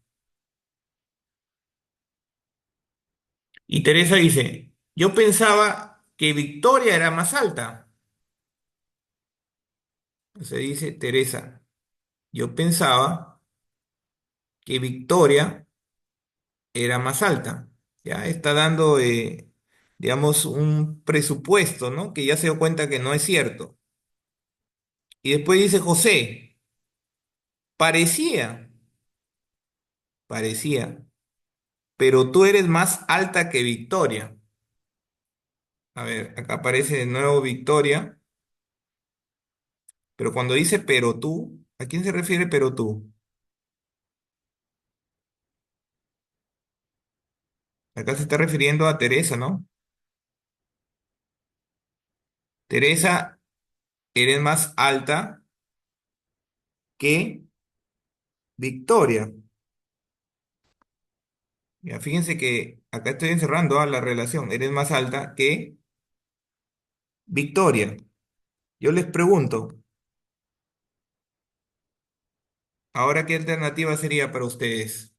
Y Teresa dice, yo pensaba que Victoria era más alta. Se dice Teresa, yo pensaba que Victoria era más alta. Ya está dando, digamos, un presupuesto, ¿no? Que ya se dio cuenta que no es cierto. Y después dice José, parecía, parecía, pero tú eres más alta que Victoria. A ver, acá aparece de nuevo Victoria, pero cuando dice pero tú, ¿a quién se refiere pero tú? Acá se está refiriendo a Teresa, ¿no? Teresa, eres más alta que Victoria. Ya, fíjense que acá estoy encerrando a la relación. Eres más alta que Victoria. Yo les pregunto, ¿ahora qué alternativa sería para ustedes?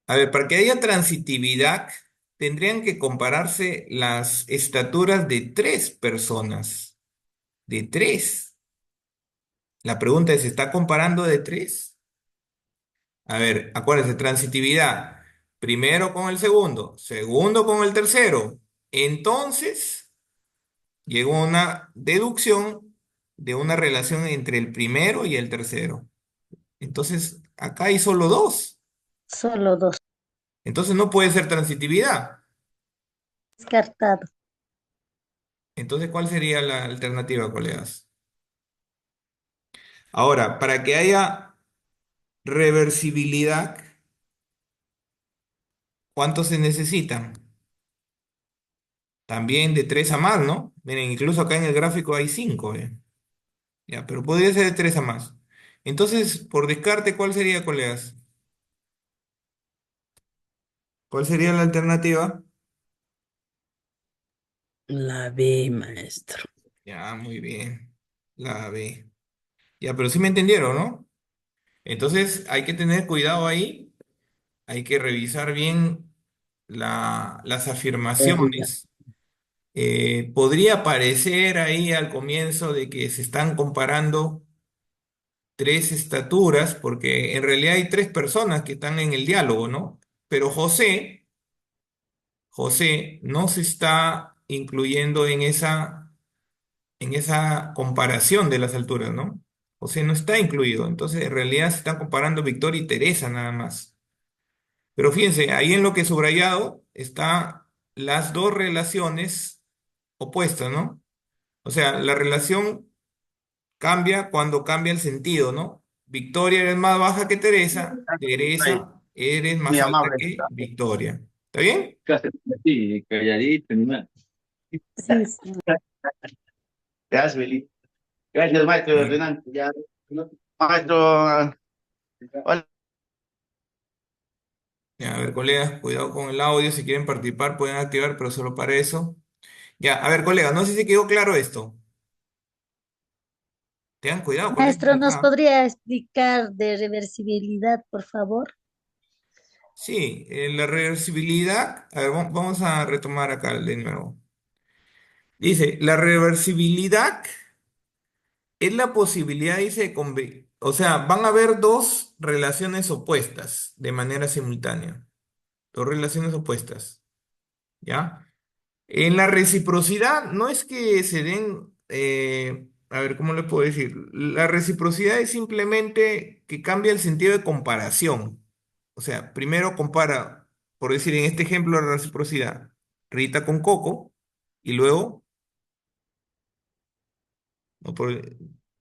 A ver, para que haya transitividad, tendrían que compararse las estaturas de tres personas. De tres. La pregunta es, ¿se está comparando de tres? A ver, acuérdense, transitividad. Primero con el segundo, segundo con el tercero. Entonces, llegó a una deducción de una relación entre el primero y el tercero. Entonces, acá hay solo dos. Solo dos. Entonces no puede ser transitividad. Descartado. Entonces, ¿cuál sería la alternativa, colegas? Ahora, para que haya reversibilidad, ¿cuántos se necesitan? También de tres a más, ¿no? Miren, incluso acá en el gráfico hay cinco, ¿eh? Ya, pero podría ser de tres a más. Entonces, por descarte, ¿cuál sería, colegas? ¿Cuál sería la alternativa? La B, maestro. Ya, muy bien. La B. Ya, pero sí me entendieron, ¿no? Entonces, hay que tener cuidado ahí. Hay que revisar bien las afirmaciones. Podría parecer ahí al comienzo de que se están comparando tres estaturas, porque en realidad hay tres personas que están en el diálogo, ¿no? Pero José no se está incluyendo en esa comparación de las alturas, ¿no? José no está incluido, entonces en realidad se están comparando Victoria y Teresa nada más. Pero fíjense, ahí en lo que he subrayado está las dos relaciones opuestas, ¿no? O sea, la relación cambia cuando cambia el sentido, ¿no? Victoria eres más baja que Teresa, Ay, Teresa eres muy más alta amable. que Victoria. ¿Está bien? Casi así, calladito, ni nada. Sí, sí. Gracias, Beli. Gracias, maestro Bien. Renan. Ya, ¿no? Maestro, hola. Ya, a ver, colegas, cuidado con el audio. Si quieren participar, pueden activar, pero solo para eso. Ya, a ver, colegas, no sé si quedó claro esto. Tengan cuidado, colegas, Maestro, ¿nos acá. podría explicar de reversibilidad, por favor? Sí, la reversibilidad. A ver, vamos a retomar acá de nuevo. Dice, la reversibilidad es la posibilidad, dice, o sea, van a haber dos relaciones opuestas de manera simultánea. Dos relaciones opuestas, ¿ya? En la reciprocidad no es que se den, a ver, ¿cómo le puedo decir? La reciprocidad es simplemente que cambia el sentido de comparación. O sea, primero compara, por decir en este ejemplo, la reciprocidad, Rita con Coco, y luego, no,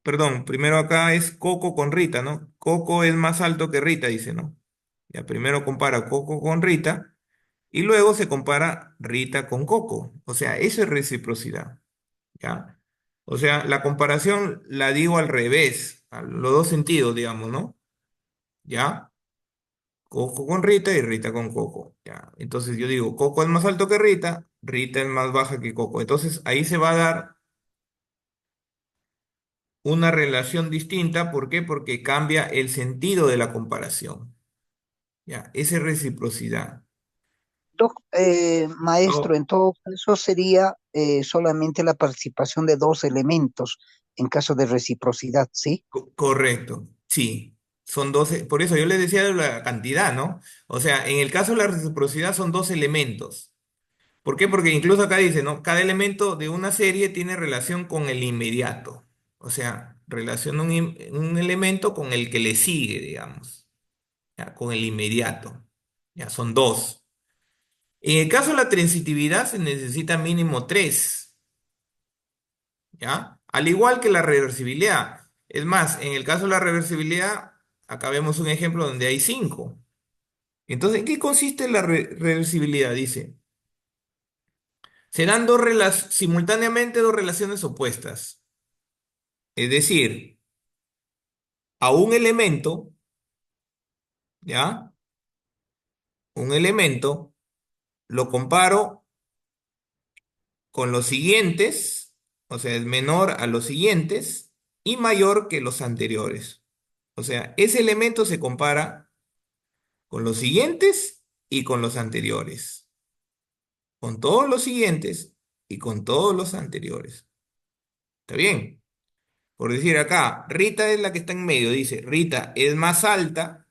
perdón, primero acá es Coco con Rita, ¿no? Coco es más alto que Rita, dice, ¿no? Ya primero compara Coco con Rita, y luego se compara Rita con Coco. O sea, eso es reciprocidad. ¿Ya? O sea, la comparación la digo al revés, a los dos sentidos, digamos, ¿no? ¿Ya? Coco con Rita y Rita con Coco, ¿ya? Entonces yo digo, Coco es más alto que Rita, Rita es más baja que Coco. Entonces ahí se va a dar una relación distinta, ¿por qué? Porque cambia el sentido de la comparación, ¿ya? Esa es reciprocidad. Maestro, Oh, en todo caso sería solamente la participación de dos elementos en caso de reciprocidad, ¿sí? correcto, sí. Son 12, por eso yo les decía de la cantidad, ¿no? O sea, en el caso de la reciprocidad son dos elementos. ¿Por qué? Porque incluso acá dice, ¿no? Cada elemento de una serie tiene relación con el inmediato. O sea, relaciona un elemento con el que le sigue, digamos. ¿Ya? Con el inmediato. Ya, son dos. En el caso de la transitividad se necesita mínimo tres. ¿Ya? Al igual que la reversibilidad. Es más, en el caso de la reversibilidad, acá vemos un ejemplo donde hay cinco. Entonces, ¿en qué consiste la reversibilidad? Dice. Serán simultáneamente dos relaciones opuestas. Es decir, a un elemento, ¿ya? Un elemento lo comparo con los siguientes, o sea, es menor a los siguientes y mayor que los anteriores. O sea, ese elemento se compara con los siguientes y con los anteriores. Con todos los siguientes y con todos los anteriores. ¿Está bien? Por decir acá, Rita es la que está en medio. Dice, Rita es más alta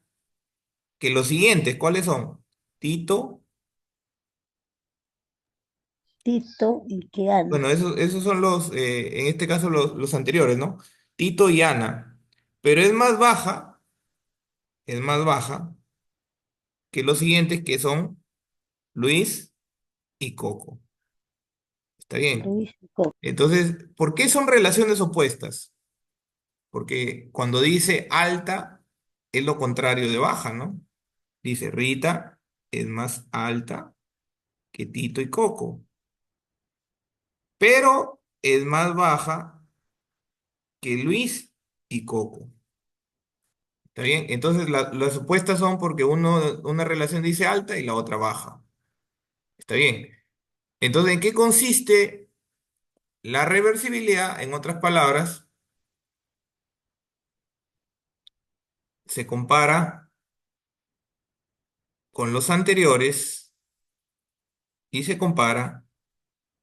que los siguientes. ¿Cuáles son? Tito. Tito y Keanu. Bueno, esos son en este caso, los anteriores, ¿no? Tito y Ana. Pero es más baja que los siguientes que son Luis y Coco. ¿Está bien? Luis y Coco. Entonces, ¿por qué son relaciones opuestas? Porque cuando dice alta, es lo contrario de baja, ¿no? Dice Rita es más alta que Tito y Coco, pero es más baja que Luis y Coco. ¿Está bien? Entonces las opuestas son porque una relación dice alta y la otra baja. ¿Está bien? Entonces, ¿en qué consiste la reversibilidad? En otras palabras, se compara con los anteriores y se compara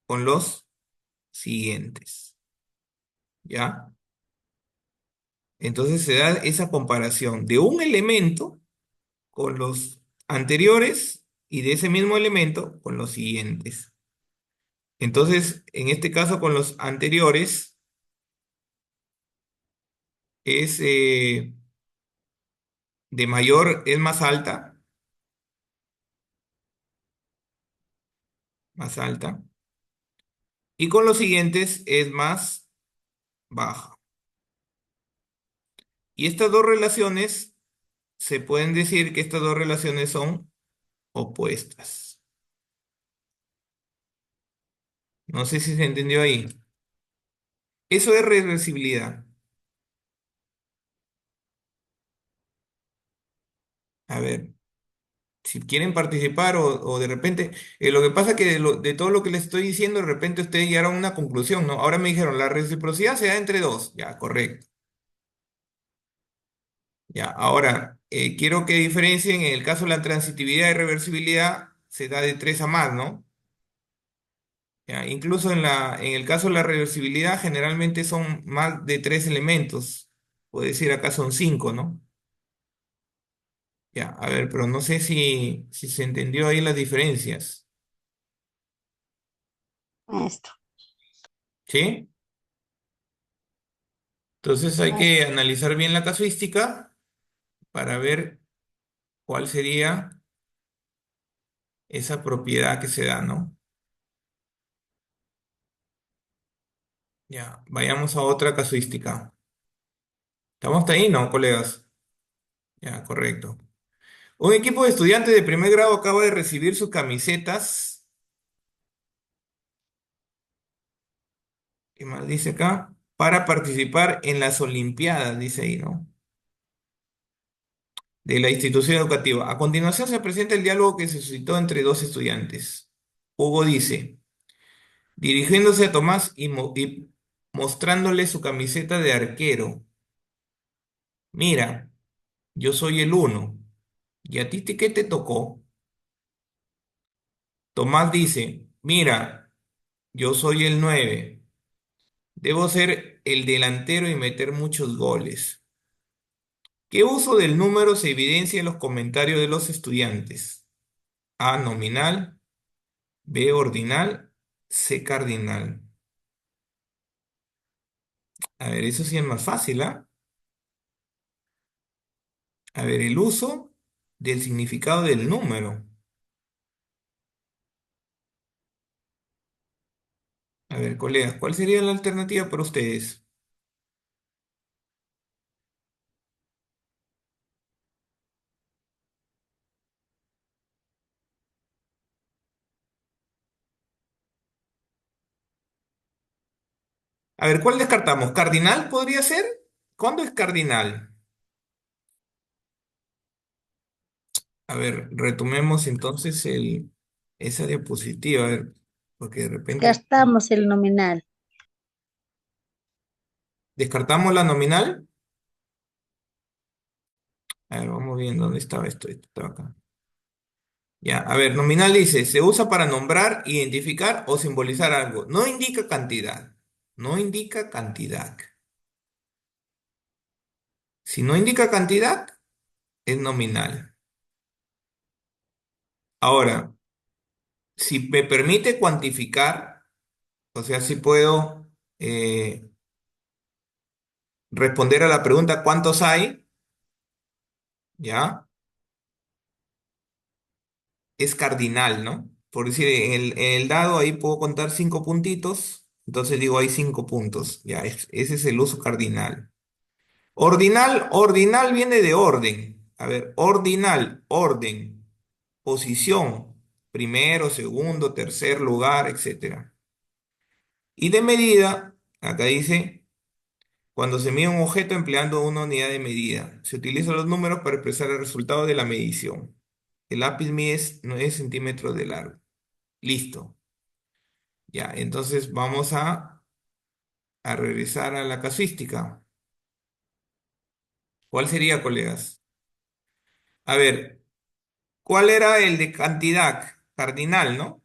con los siguientes. ¿Ya? Entonces se da esa comparación de un elemento con los anteriores y de ese mismo elemento con los siguientes. Entonces, en este caso con los anteriores es de mayor, es más alta, Y con los siguientes es más baja. Y estas dos relaciones, se pueden decir que estas dos relaciones son opuestas. No sé si se entendió ahí. Eso es reversibilidad. A ver, si quieren participar o de repente, lo que pasa es que de todo lo que les estoy diciendo, de repente ustedes llegaron a una conclusión, ¿no? Ahora me dijeron, la reciprocidad se da entre dos. Ya, correcto. Ya, ahora, quiero que diferencien, en el caso de la transitividad y reversibilidad, se da de tres a más, ¿no? Ya, incluso en el caso de la reversibilidad, generalmente son más de tres elementos. Puede decir acá son cinco, ¿no? Ya, a ver, pero no sé si se entendió ahí las diferencias. Maestro. ¿Sí? Entonces hay que analizar bien la casuística para ver cuál sería esa propiedad que se da, ¿no? Ya, vayamos a otra casuística. ¿Estamos hasta ahí, no, colegas? Ya, correcto. Un equipo de estudiantes de primer grado acaba de recibir sus camisetas. ¿Qué más dice acá? Para participar en las Olimpiadas, dice ahí, ¿no? De la institución educativa. A continuación se presenta el diálogo que se suscitó entre dos estudiantes. Hugo dice, dirigiéndose a Tomás y mostrándole su camiseta de arquero. Mira, yo soy el uno. ¿Y a ti qué te tocó? Tomás dice, mira, yo soy el 9. Debo ser el delantero y meter muchos goles. ¿Qué uso del número se evidencia en los comentarios de los estudiantes? A, nominal; B, ordinal; C, cardinal. A ver, eso sí es más fácil, ¿ah? A ver, el uso del significado del número. A ver, colegas, ¿cuál sería la alternativa para ustedes? A ver, ¿cuál descartamos? ¿Cardinal podría ser? ¿Cuándo es cardinal? A ver, retomemos entonces esa diapositiva, a ver, porque de repente Gastamos el nominal. descartamos la nominal. A ver, vamos viendo dónde estaba esto. Esto estaba acá. Ya, a ver, nominal dice, se usa para nombrar, identificar o simbolizar algo. No indica cantidad. No indica cantidad. Si no indica cantidad, es nominal. Ahora, si me permite cuantificar, o sea, si puedo responder a la pregunta ¿cuántos hay? ¿Ya? Es cardinal, ¿no? Por decir, en el dado ahí puedo contar cinco puntitos, entonces digo hay cinco puntos, ya, ese es el uso cardinal. Ordinal, ordinal viene de orden. A ver, ordinal, orden, posición, primero, segundo, tercer lugar, etcétera. Y de medida, acá dice, cuando se mide un objeto empleando una unidad de medida, se utilizan los números para expresar el resultado de la medición. El lápiz mide 9 centímetros de largo. Listo. Ya, entonces vamos a regresar a la casuística. ¿Cuál sería, colegas? A ver, ¿cuál era el de cantidad? Cardinal, ¿no?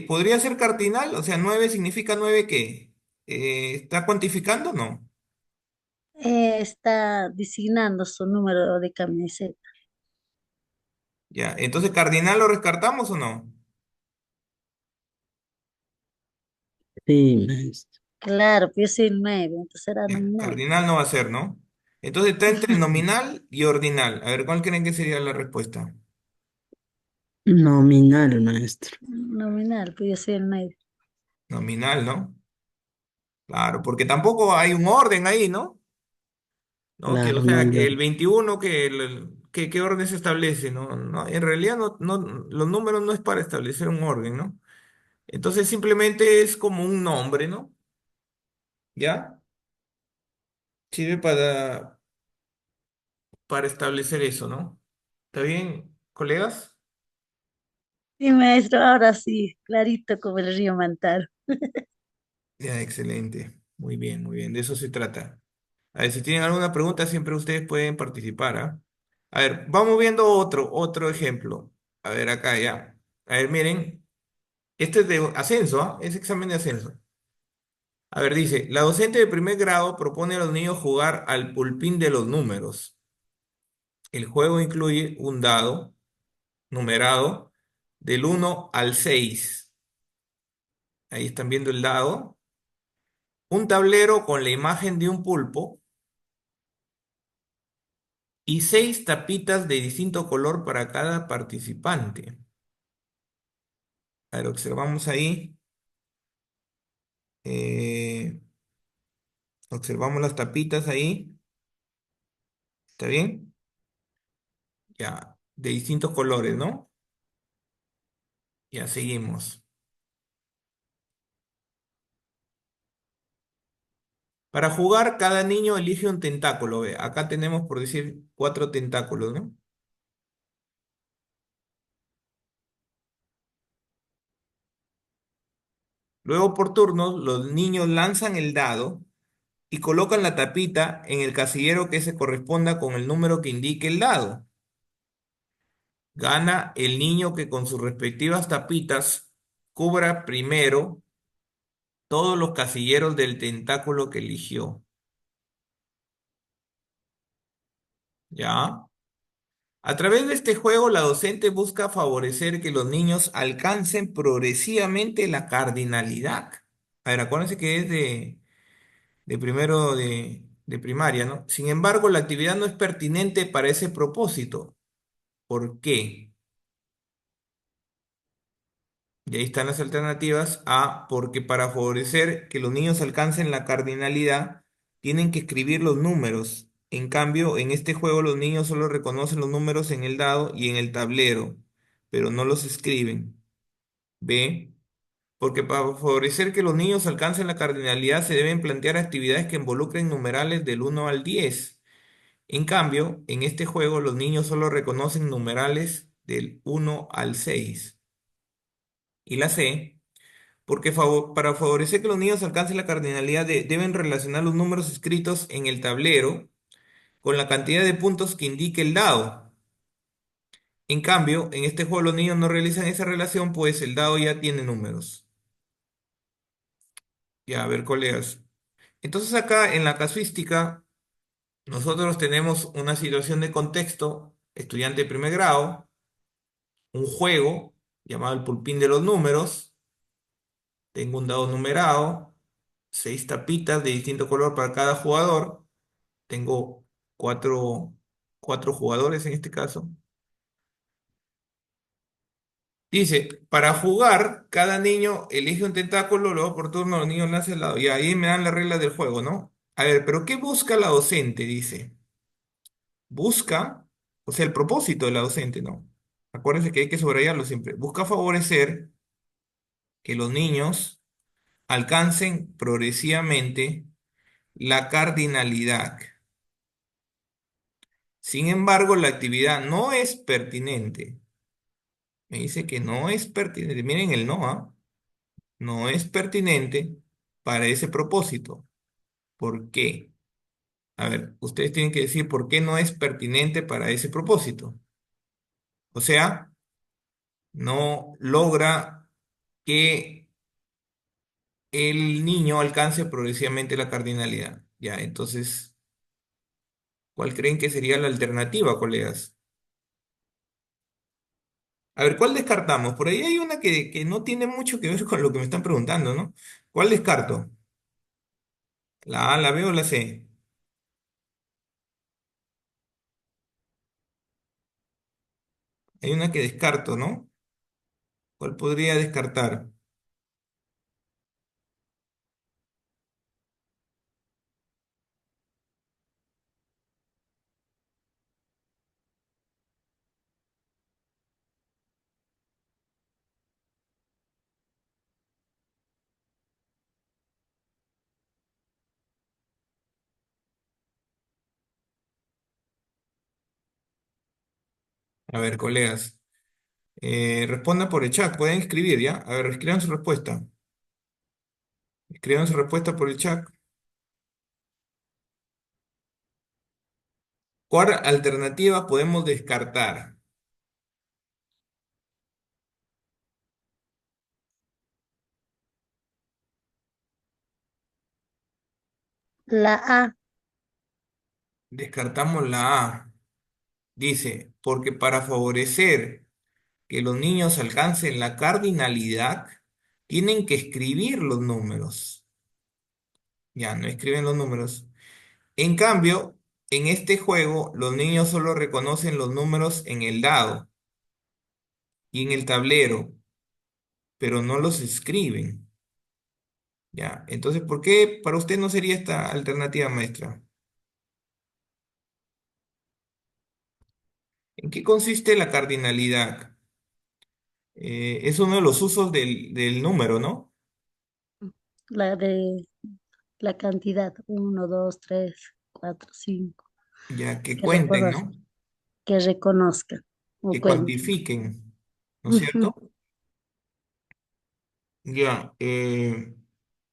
¿Podría ser cardinal? O sea, 9 significa 9 ¿qué? ¿Está cuantificando? No. Está designando su número de camiseta. Ya, entonces, ¿cardinal lo descartamos o no? Sí, maestro. Claro, pues yo soy el 9, entonces era Ya, nominal. cardinal no va a ser, ¿no? Entonces está entre nominal y ordinal. A ver, ¿cuál creen que sería la respuesta? Nominal, maestro. Nominal, pues yo soy el 9. Nominal, ¿no? Claro, porque tampoco hay un orden ahí, ¿no? ¿No? Que, o Claro, no sea, hay que el orden. 21, ¿qué orden se establece? No, no, en realidad los números no es para establecer un orden, ¿no? Entonces simplemente es como un nombre, ¿no? ¿Ya? Sirve para establecer eso, ¿no? ¿Está bien, colegas? Sí, maestro, ahora sí, clarito como el río Mantaro. Ya, excelente. Muy bien, muy bien. De eso se trata. A ver, si tienen alguna pregunta, siempre ustedes pueden participar, ¿ah? A ver, vamos viendo otro ejemplo. A ver, acá ya. A ver, miren. Este es de ascenso, ¿ah? Es examen de ascenso. A ver, dice, la docente de primer grado propone a los niños jugar al pulpín de los números. El juego incluye un dado numerado del 1 al 6. Ahí están viendo el dado. Un tablero con la imagen de un pulpo y 6 tapitas de distinto color para cada participante. A ver, observamos ahí. eh, observamos las tapitas ahí. ¿Está bien? Ya, de distintos colores, ¿no? Ya seguimos. Para jugar, cada niño elige un tentáculo. Ve. Acá tenemos, por decir, 4 tentáculos, ¿no? Luego, por turnos, los niños lanzan el dado y colocan la tapita en el casillero que se corresponda con el número que indique el dado. Gana el niño que con sus respectivas tapitas cubra primero todos los casilleros del tentáculo que eligió. ¿Ya? A través de este juego, la docente busca favorecer que los niños alcancen progresivamente la cardinalidad. A ver, acuérdense que es de primero de primaria, ¿no? Sin embargo, la actividad no es pertinente para ese propósito. ¿Por qué? Y ahí están las alternativas. A, porque para favorecer que los niños alcancen la cardinalidad, tienen que escribir los números. En cambio, en este juego los niños solo reconocen los números en el dado y en el tablero, pero no los escriben. B, porque para favorecer que los niños alcancen la cardinalidad se deben plantear actividades que involucren numerales del 1 al 10. En cambio, en este juego los niños solo reconocen numerales del 1 al 6. Y la C, porque para favorecer que los niños alcancen la cardinalidad deben relacionar los números escritos en el tablero con la cantidad de puntos que indique el dado. En cambio, en este juego los niños no realizan esa relación, pues el dado ya tiene números. Ya, a ver, colegas. Entonces acá en la casuística, nosotros tenemos una situación de contexto, estudiante de primer grado, un juego llamado el pulpín de los números, tengo un dado numerado, 6 tapitas de distinto color para cada jugador, tengo cuatro, cuatro jugadores en este caso. Dice, para jugar, cada niño elige un tentáculo, luego por turno los niños lanzan el dado, y ahí me dan las reglas del juego, ¿no? A ver, pero ¿qué busca la docente? Dice. Busca, o sea, el propósito de la docente, ¿no? Acuérdense que hay que subrayarlo siempre. Busca favorecer que los niños alcancen progresivamente la cardinalidad. Sin embargo, la actividad no es pertinente. Me dice que no es pertinente. Miren el no, ¿ah? No es pertinente para ese propósito. ¿Por qué? A ver, ustedes tienen que decir por qué no es pertinente para ese propósito. O sea, no logra que el niño alcance progresivamente la cardinalidad. Ya, entonces, ¿cuál creen que sería la alternativa, colegas? A ver, ¿cuál descartamos? Por ahí hay una que no tiene mucho que ver con lo que me están preguntando, ¿no? ¿Cuál descarto? ¿La A, la B o la C? Hay una que descarto, ¿no? ¿Cuál podría descartar? A ver, colegas, respondan por el chat, pueden escribir, ¿ya? A ver, escriban su respuesta. Escriban su respuesta por el chat. ¿Cuál alternativa podemos descartar? La A. Descartamos la A. Dice, porque para favorecer que los niños alcancen la cardinalidad, tienen que escribir los números. Ya, no escriben los números. En cambio, en este juego, los niños solo reconocen los números en el dado y en el tablero, pero no los escriben. Ya, entonces, ¿por qué para usted no sería esta alternativa, maestra? ¿En qué consiste la cardinalidad? Es uno de los usos del número, ¿no? La de la cantidad. Uno, dos, tres, cuatro, cinco. Ya que Que cuenten, reconozca. ¿no? Que reconozca. O Que cuenten. cuantifiquen, ¿no es Ujú. cierto? Ya,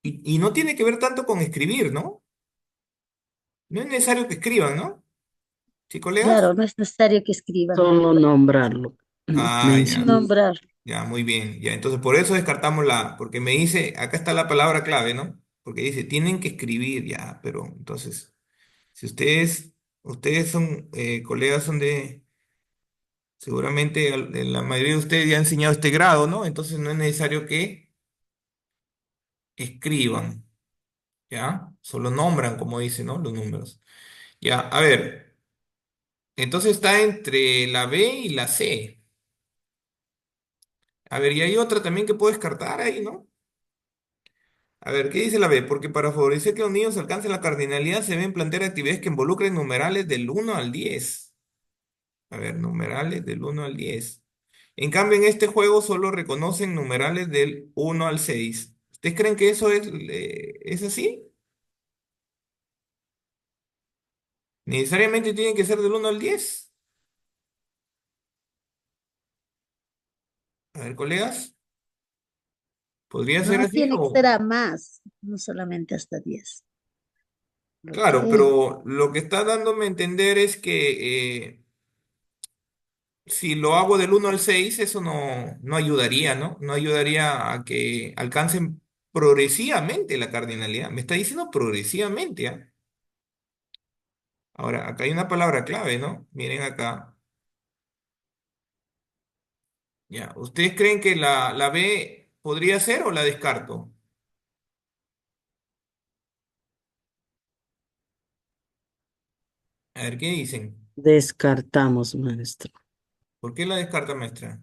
y no tiene que ver tanto con escribir, ¿no? No es necesario que escriban, ¿no? ¿Sí, colegas? Claro, no es necesario que escriban. Solo nombrarlo, Ah, ya, mencionar. Nombrar. ya, muy bien. Ya, entonces por eso descartamos la A, porque me dice, acá está la palabra clave, ¿no? Porque dice, tienen que escribir, ya, pero entonces, si ustedes son, colegas, son de, seguramente la mayoría de ustedes ya han enseñado este grado, ¿no? Entonces no es necesario que escriban, ¿ya? Solo nombran, como dice, ¿no? Los números. Ya, a ver, entonces está entre la B y la C. A ver, y hay otra también que puedo descartar ahí, ¿no? A ver, ¿qué dice la B? Porque para favorecer que los niños alcancen la cardinalidad se deben plantear actividades que involucren numerales del 1 al 10. A ver, numerales del 1 al 10. En cambio, en este juego solo reconocen numerales del 1 al 6. ¿Ustedes creen que eso es así? ¿Necesariamente tienen que ser del 1 al 10? A ver, colegas, ¿podría ser No, así tiene que ser o...? a más. No solamente hasta 10. Claro, Ok. pero lo que está dándome a entender es que si lo hago del 1 al 6, eso no ayudaría, ¿no? No ayudaría a que alcancen progresivamente la cardinalidad. Me está diciendo progresivamente, ¿ah? Ahora, acá hay una palabra clave, ¿no? Miren acá. Ya. ¿Ustedes creen que la B podría ser o la descarto? A ver, ¿qué dicen? Descartamos, maestro. ¿Por qué la descarta, maestra?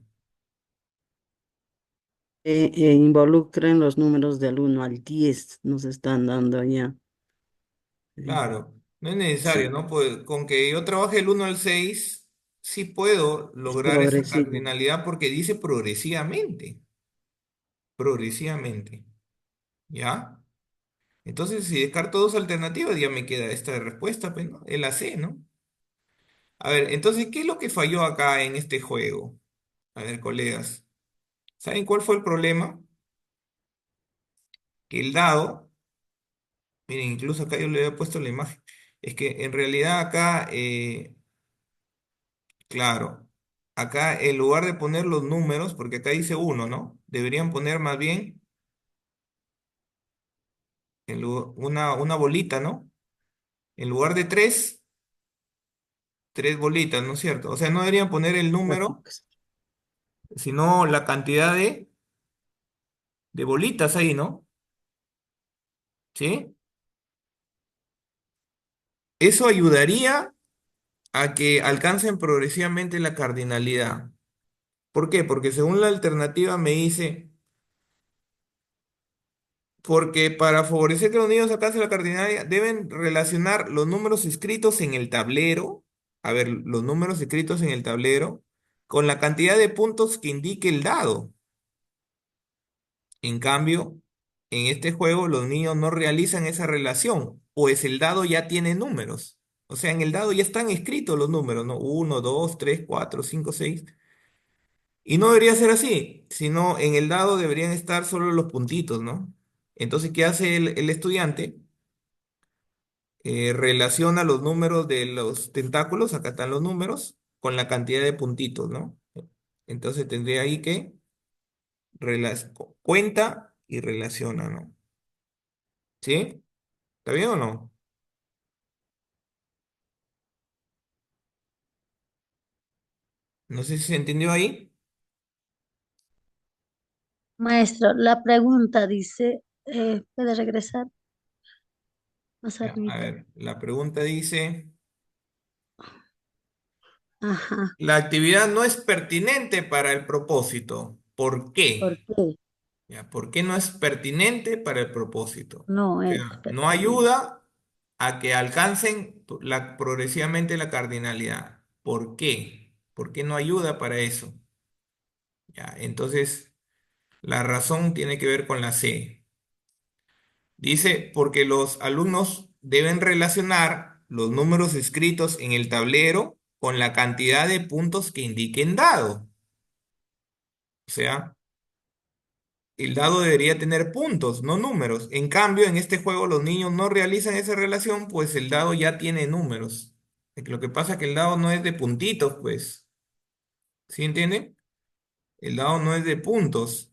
Involucren los números del 1 al 10, nos están dando ya. Eh, Claro, no es necesario, sí, ¿no? Pues con que yo trabaje el 1 al 6, sí puedo es lograr esa progresivo. cardinalidad porque dice progresivamente, progresivamente, ¿ya? Entonces, si descarto dos alternativas, ya me queda esta respuesta, pues, ¿no? El AC, ¿no? A ver, entonces, ¿qué es lo que falló acá en este juego? A ver, colegas, ¿saben cuál fue el problema? Que el dado, miren, incluso acá yo le había puesto la imagen, es que en realidad acá, claro, acá en lugar de poner los números, porque acá dice uno, ¿no? Deberían poner más bien una bolita, ¿no? En lugar de tres bolitas, ¿no es cierto? O sea, no deberían poner el número, Gráficos. sino la cantidad de bolitas ahí, ¿no? ¿Sí? Eso ayudaría a que alcancen progresivamente la cardinalidad. ¿Por qué? Porque según la alternativa me dice, porque para favorecer que los niños alcancen la cardinalidad deben relacionar los números escritos en el tablero, a ver, los números escritos en el tablero, con la cantidad de puntos que indique el dado. En cambio, en este juego los niños no realizan esa relación, pues el dado ya tiene números. O sea, en el dado ya están escritos los números, ¿no? Uno, 2, 3, 4, 5, 6. Y no debería ser así, sino en el dado deberían estar solo los puntitos, ¿no? Entonces, ¿qué hace el estudiante? Relaciona los números de los tentáculos, acá están los números, con la cantidad de puntitos, ¿no? Entonces tendría ahí que cuenta y relaciona, ¿no? ¿Sí? ¿Está bien o no? No sé si se entendió ahí. Maestro, la pregunta dice, ¿puede regresar más Ya, a arribita? ver, la pregunta dice, Ajá, la actividad no es pertinente para el propósito. ¿Por ¿por qué? qué? Ya, ¿por qué no es pertinente para el propósito? O No es sea, no pertinente. ayuda a que alcancen progresivamente la cardinalidad. ¿Por qué? ¿Por qué no ayuda para eso? Ya, entonces, la razón tiene que ver con la C. Dice, porque los alumnos deben relacionar los números escritos en el tablero con la cantidad de puntos que indiquen dado. O sea, el dado debería tener puntos, no números. En cambio, en este juego los niños no realizan esa relación, pues el dado ya tiene números. Lo que pasa es que el dado no es de puntitos, pues. ¿Sí entienden? El dado no es de puntos,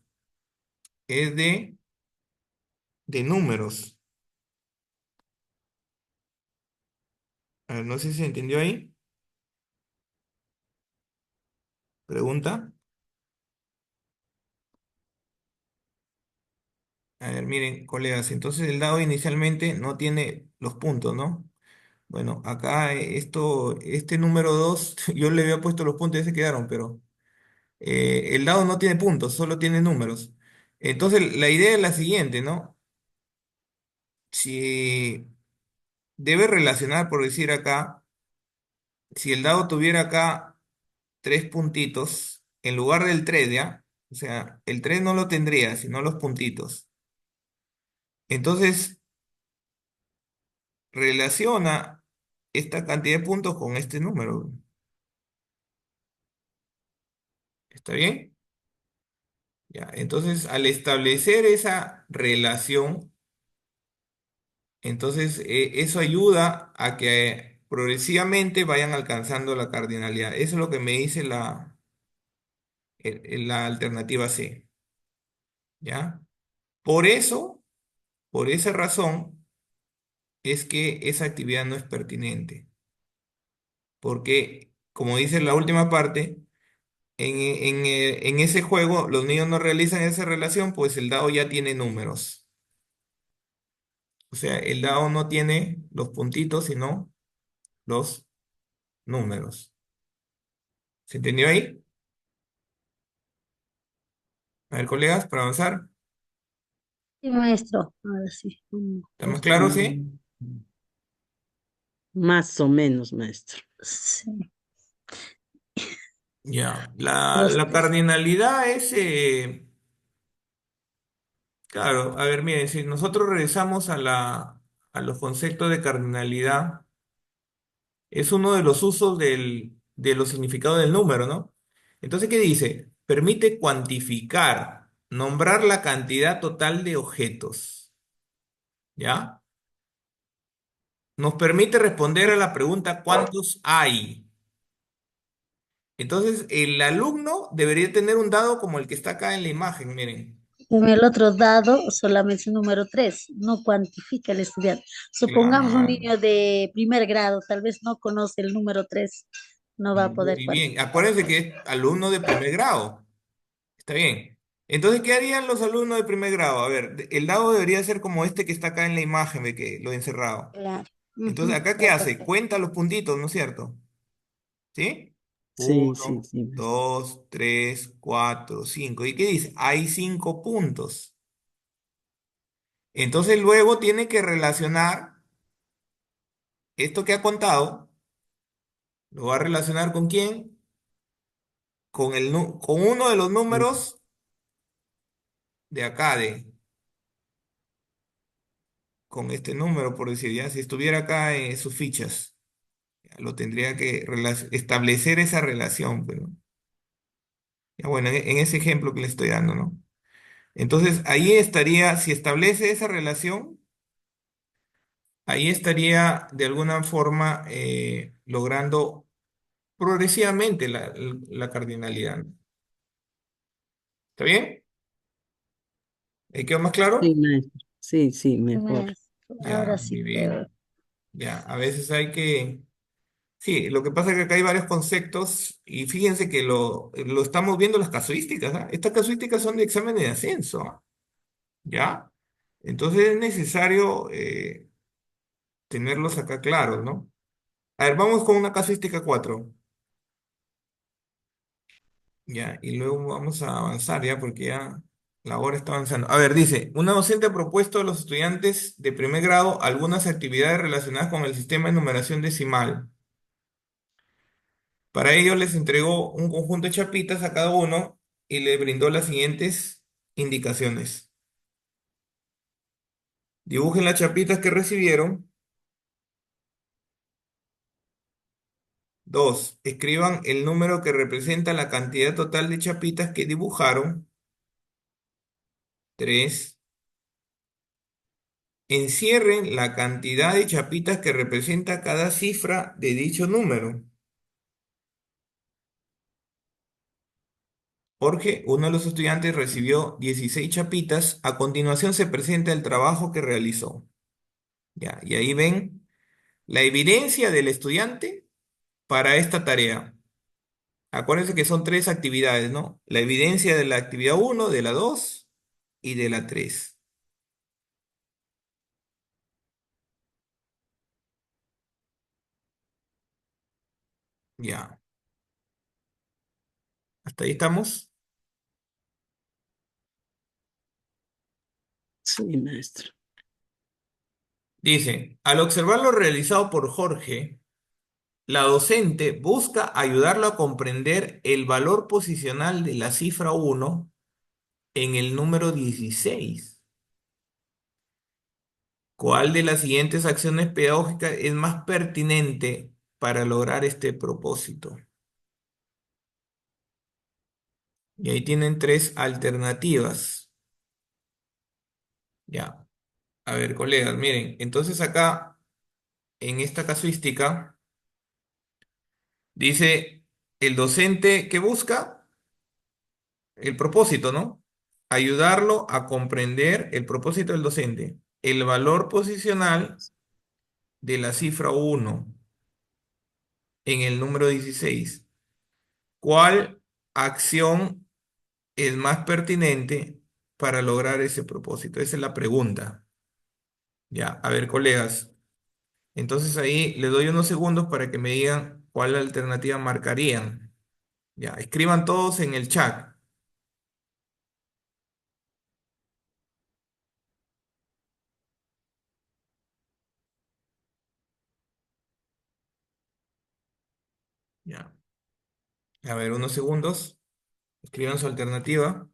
es de números. A ver, no sé si se entendió ahí. Pregunta. A ver, miren, colegas, entonces el dado inicialmente no tiene los puntos, ¿no? Bueno, acá este número 2 yo le había puesto los puntos y ya se quedaron, pero el dado no tiene puntos, solo tiene números. Entonces, la idea es la siguiente, ¿no? Si debe relacionar, por decir acá, si el dado tuviera acá tres puntitos, en lugar del 3, ¿ya? O sea, el 3 no lo tendría, sino los puntitos. Entonces, relaciona esta cantidad de puntos con este número. ¿Está bien? Ya, entonces, al establecer esa relación, entonces eso ayuda a que progresivamente vayan alcanzando la cardinalidad. Eso es lo que me dice la alternativa C. ¿Ya? Por eso, por esa razón, es que esa actividad no es pertinente. Porque, como dice la última parte, en ese juego los niños no realizan esa relación, pues el dado ya tiene números. O sea, el dado no tiene los puntitos, sino los números. ¿Se entendió ahí? A ver, colegas, para avanzar. Sí, maestro, ahora sí. Uno, ¿Está más dos, claro, tres. sí? Mm, Más o menos, maestro. Sí, Ya. La, dos, la tres. cardinalidad es, claro, a ver, miren, si nosotros regresamos a los conceptos de cardinalidad, es uno de los usos de los significados del número, ¿no? Entonces, ¿qué dice? Permite cuantificar, nombrar la cantidad total de objetos, ¿ya? Nos permite responder a la pregunta ¿cuántos hay? Entonces, el alumno debería tener un dado como el que está acá en la imagen, miren. En el otro dado, solamente el número 3 no cuantifica el estudiante. Supongamos un Claro. niño de primer grado, tal vez no conoce el número 3 no va a poder Muy bien. cuantificar. Acuérdense que es alumno de primer grado. Está bien. Entonces, ¿qué harían los alumnos de primer grado? A ver, el dado debería ser como este que está acá en la imagen de que lo he encerrado. Claro. Entonces, Ujú, ¿acá qué está hace? perfecto. Cuenta los puntitos, ¿no es cierto? ¿Sí? Sí, sí, Uno, sí, maestro. dos, tres, cuatro, cinco. ¿Y qué dice? Hay 5 puntos. Entonces, luego tiene que relacionar esto que ha contado, lo va a relacionar ¿con quién? Con uno de los Mm, números de acá, con este número, por decir, ya, si estuviera acá en sus fichas. lo tendría que establecer esa relación, pero ya bueno, en ese ejemplo que le estoy dando, ¿no? Entonces, ahí estaría, si establece esa relación, ahí estaría de alguna forma logrando progresivamente la cardinalidad, ¿no? ¿Está bien? ¿Quedó más Sí, claro? maestro. Sí, sí, mejor. Maestro, ahora Ya, sí muy creo. bien. Ya, a veces hay que... Sí, lo que pasa es que acá hay varios conceptos y fíjense que lo estamos viendo las casuísticas, ¿ah? Estas casuísticas son de examen de ascenso, ¿ah? ¿Ya? Entonces es necesario tenerlos acá claros, ¿no? A ver, vamos con una casuística 4. Ya, y luego vamos a avanzar ya porque ya la hora está avanzando. A ver, dice, una docente ha propuesto a los estudiantes de primer grado algunas actividades relacionadas con el sistema de numeración decimal. Para ello les entregó un conjunto de chapitas a cada uno y le brindó las siguientes indicaciones. Dibujen las chapitas que recibieron. 2. Escriban el número que representa la cantidad total de chapitas que dibujaron. 3. Encierren la cantidad de chapitas que representa cada cifra de dicho número. Jorge, uno de los estudiantes, recibió 16 chapitas. A continuación se presenta el trabajo que realizó. Ya, y ahí ven la evidencia del estudiante para esta tarea. Acuérdense que son tres actividades, ¿no? La evidencia de la actividad uno, de la 2 y de la 3. Ya, hasta ahí estamos. Sí, maestro. Dice, al observar lo realizado por Jorge, la docente busca ayudarlo a comprender el valor posicional de la cifra uno en el número 16. ¿Cuál de las siguientes acciones pedagógicas es más pertinente para lograr este propósito? Y ahí tienen tres alternativas. Ya, a ver, colegas, miren, entonces acá, en esta casuística, dice el docente que busca el propósito, ¿no? Ayudarlo a comprender el propósito del docente, el valor posicional de la cifra uno en el número 16. ¿Cuál acción es más pertinente para lograr ese propósito? Esa es la pregunta. Ya, a ver, colegas. Entonces ahí le doy unos segundos para que me digan cuál alternativa marcarían. Ya, escriban todos en el chat. Ya, a ver, unos segundos. Escriban su alternativa.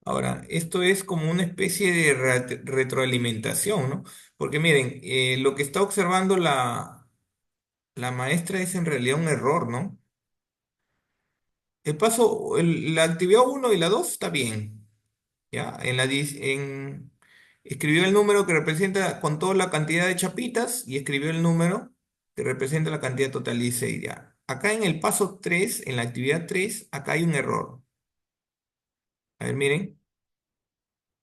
Ahora, esto es como una especie de retroalimentación, ¿no? Porque miren, lo que está observando la maestra es en realidad un error, ¿no? La actividad uno y la 2 está bien. ¿Ya? Escribió el número que representa, contó la cantidad de chapitas y escribió el número que representa la cantidad total, 16, ya. Acá en el paso 3 en la actividad 3 acá hay un error. A ver, miren,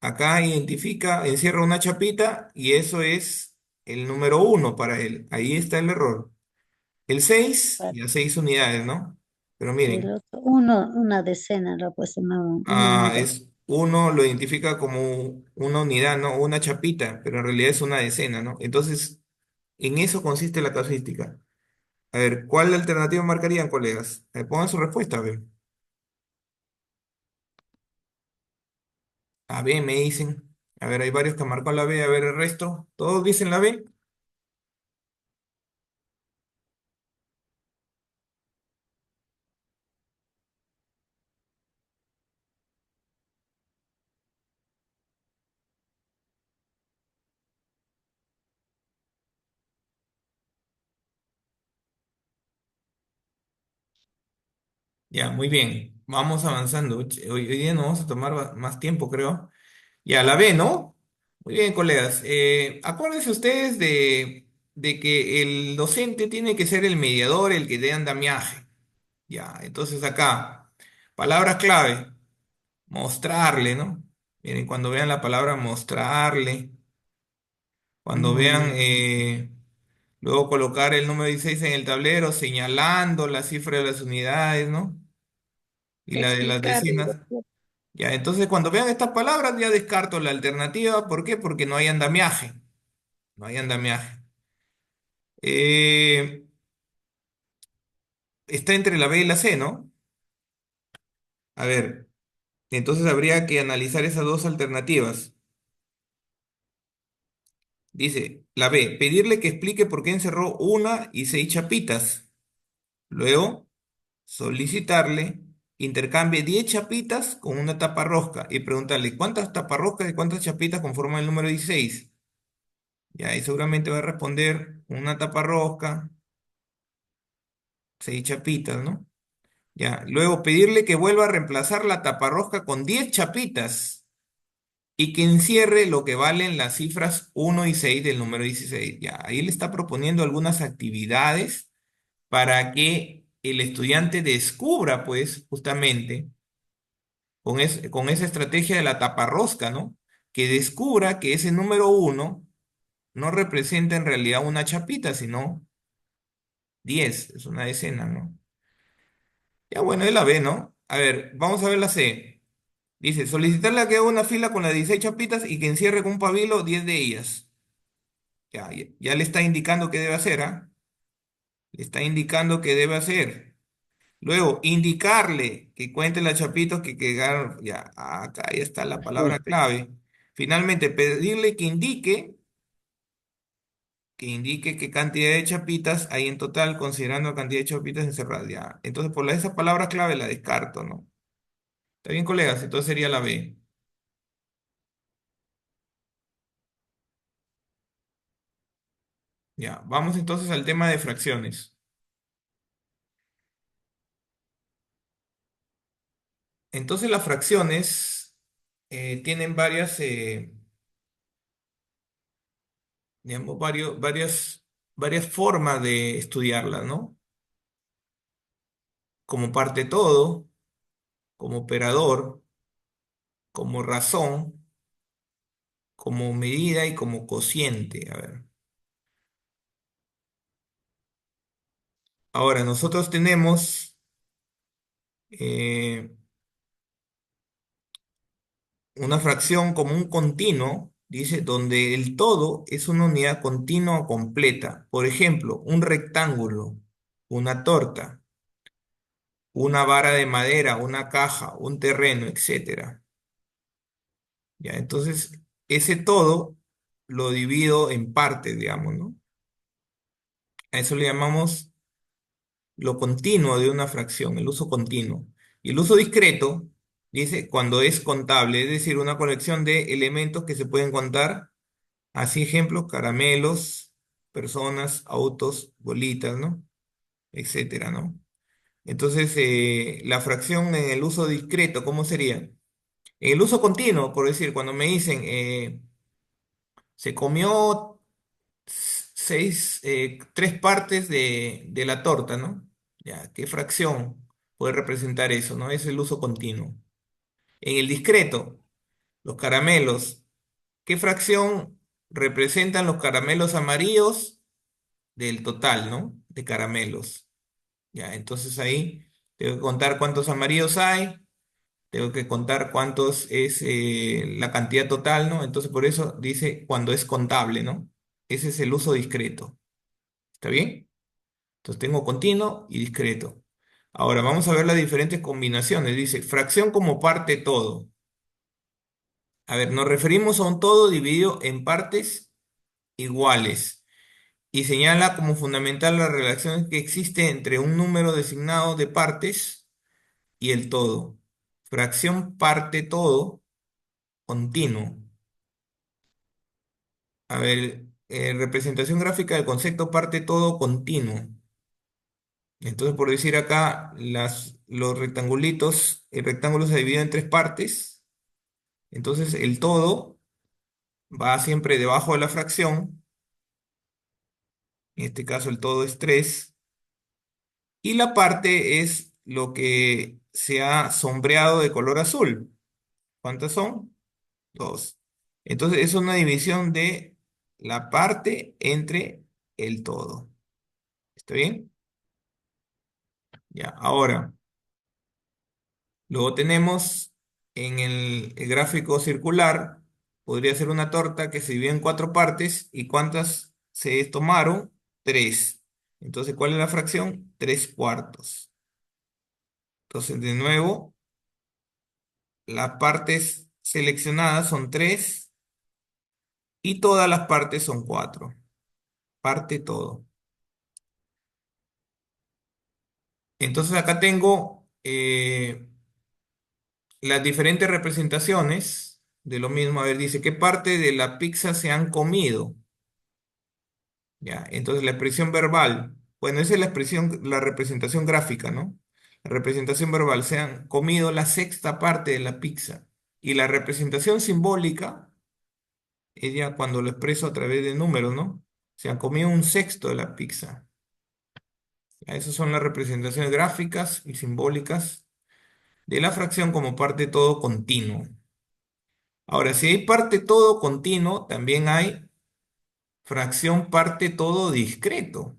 acá identifica, encierra una chapita y eso es el número uno para él. Ahí está el error. El 6 Para ya 6 unidades, ¿no? Pero el miren, otro, uno, una decena, lo pues una unidad. es uno lo identifica como una unidad, ¿no? Una chapita, pero en realidad es una decena, ¿no? Entonces, en eso consiste la casuística. A ver, ¿cuál alternativa marcarían, colegas? Pongan su respuesta, a ver. A B me dicen. A ver, hay varios que marcó la B, a ver el resto. ¿Todos dicen la B? Ya, muy bien. Vamos avanzando. Hoy día nos vamos a tomar más tiempo, creo. Ya, la B, ¿no? Muy bien, colegas. Acuérdense ustedes de que el docente tiene que ser el mediador, el que dé andamiaje. Ya, entonces acá, palabras clave, mostrarle, ¿no? Miren, cuando vean la palabra mostrarle, cuando vean, luego colocar el número 16 en el tablero, señalando la cifra de las unidades, ¿no? Y la de las Explicarle, decenas. doctor. Ya, entonces cuando vean estas palabras ya descarto la alternativa. ¿Por qué? Porque no hay andamiaje. No hay andamiaje. Eh, Está entre la B y la C, ¿no? A ver, entonces habría que analizar esas dos alternativas. Dice, la B, pedirle que explique por qué encerró una y seis chapitas. Luego, solicitarle intercambie 10 chapitas con una tapa rosca y preguntarle cuántas taparroscas y cuántas chapitas conforman el número 16. Ya, y seguramente va a responder una taparrosca, seis chapitas, ¿no? Ya, luego pedirle que vuelva a reemplazar la taparrosca con 10 chapitas y que encierre lo que valen las cifras uno y 6 del número 16. Ya, ahí le está proponiendo algunas actividades para que el estudiante descubra, pues, justamente, con esa estrategia de la taparrosca, ¿no? Que descubra que ese número uno no representa en realidad una chapita, sino 10, es una decena, ¿no? Ya bueno, él la ve, ¿no? A ver, vamos a ver la C. Dice, solicitarle que haga una fila con las 16 chapitas y que encierre con un pabilo 10 de ellas. Ya le está indicando qué debe hacer, ¿ah? Le está indicando qué debe hacer. Luego, indicarle que cuente las chapitas que quedaron. Ya, acá ya está la palabra clave. Finalmente, pedirle que indique qué cantidad de chapitas hay en total, considerando la cantidad de chapitas encerradas. Ya. Entonces, esa palabra clave la descarto, ¿no? ¿Está bien, colegas? Entonces sería la B. Ya, vamos entonces al tema de fracciones. Entonces las fracciones tienen digamos, varias formas de estudiarlas, ¿no? Como parte todo, como operador, como razón, como medida y como cociente. A ver. Ahora, nosotros tenemos eh, una fracción como un continuo, dice, donde el todo es una unidad continua o completa. Por ejemplo, un rectángulo, una torta, una vara de madera, una caja, un terreno, etcétera. Ya, entonces, ese todo lo divido en partes, digamos, ¿no? A eso le llamamos lo continuo de una fracción, el uso continuo. Y el uso discreto, dice, cuando es contable, es decir, una colección de elementos que se pueden contar. Así ejemplos, caramelos, personas, autos, bolitas, ¿no? Etcétera, ¿no? Entonces, la fracción en el uso discreto, ¿cómo sería? En el uso continuo, por decir, cuando me dicen, se comió tres partes de la torta, ¿no? Ya, ¿qué fracción puede representar eso, ¿no? Es el uso continuo. En el discreto, los caramelos, ¿qué fracción representan los caramelos amarillos del total, ¿no? De caramelos. Ya, entonces ahí tengo que contar cuántos amarillos hay, tengo que contar cuántos es la cantidad total, ¿no? Entonces por eso dice cuando es contable, ¿no? Ese es el uso discreto. ¿Está bien? Entonces tengo continuo y discreto. Ahora vamos a ver las diferentes combinaciones. Dice fracción como parte todo. A ver, nos referimos a un todo dividido en partes iguales y señala como fundamental la relación que existe entre un número designado de partes y el todo. Fracción parte todo continuo. A ver, representación gráfica del concepto parte todo continuo. Entonces, por decir acá, los rectangulitos, el rectángulo se divide en tres partes. Entonces, el todo va siempre debajo de la fracción. En este caso, el todo es 3. Y la parte es lo que se ha sombreado de color azul. ¿Cuántas son? 2. Entonces, es una división de la parte entre el todo. ¿Está bien? Ya, ahora, luego tenemos en el gráfico circular, podría ser una torta que se divide en cuatro partes. ¿Y cuántas se tomaron? 3. Entonces, ¿cuál es la fracción? 3/4. Entonces, de nuevo, las partes seleccionadas son 3 y todas las partes son 4. Parte todo. Entonces, acá tengo las diferentes representaciones de lo mismo. A ver, dice, ¿qué parte de la pizza se han comido? Ya, entonces la expresión verbal, bueno, esa es la expresión, la representación gráfica, ¿no? La representación verbal, se han comido la sexta parte de la pizza. Y la representación simbólica, ella cuando lo expreso a través de números, ¿no? Se han comido un sexto de la pizza. Ya, esas son las representaciones gráficas y simbólicas de la fracción como parte todo continuo. Ahora, si hay parte todo continuo, también hay fracción parte todo discreto.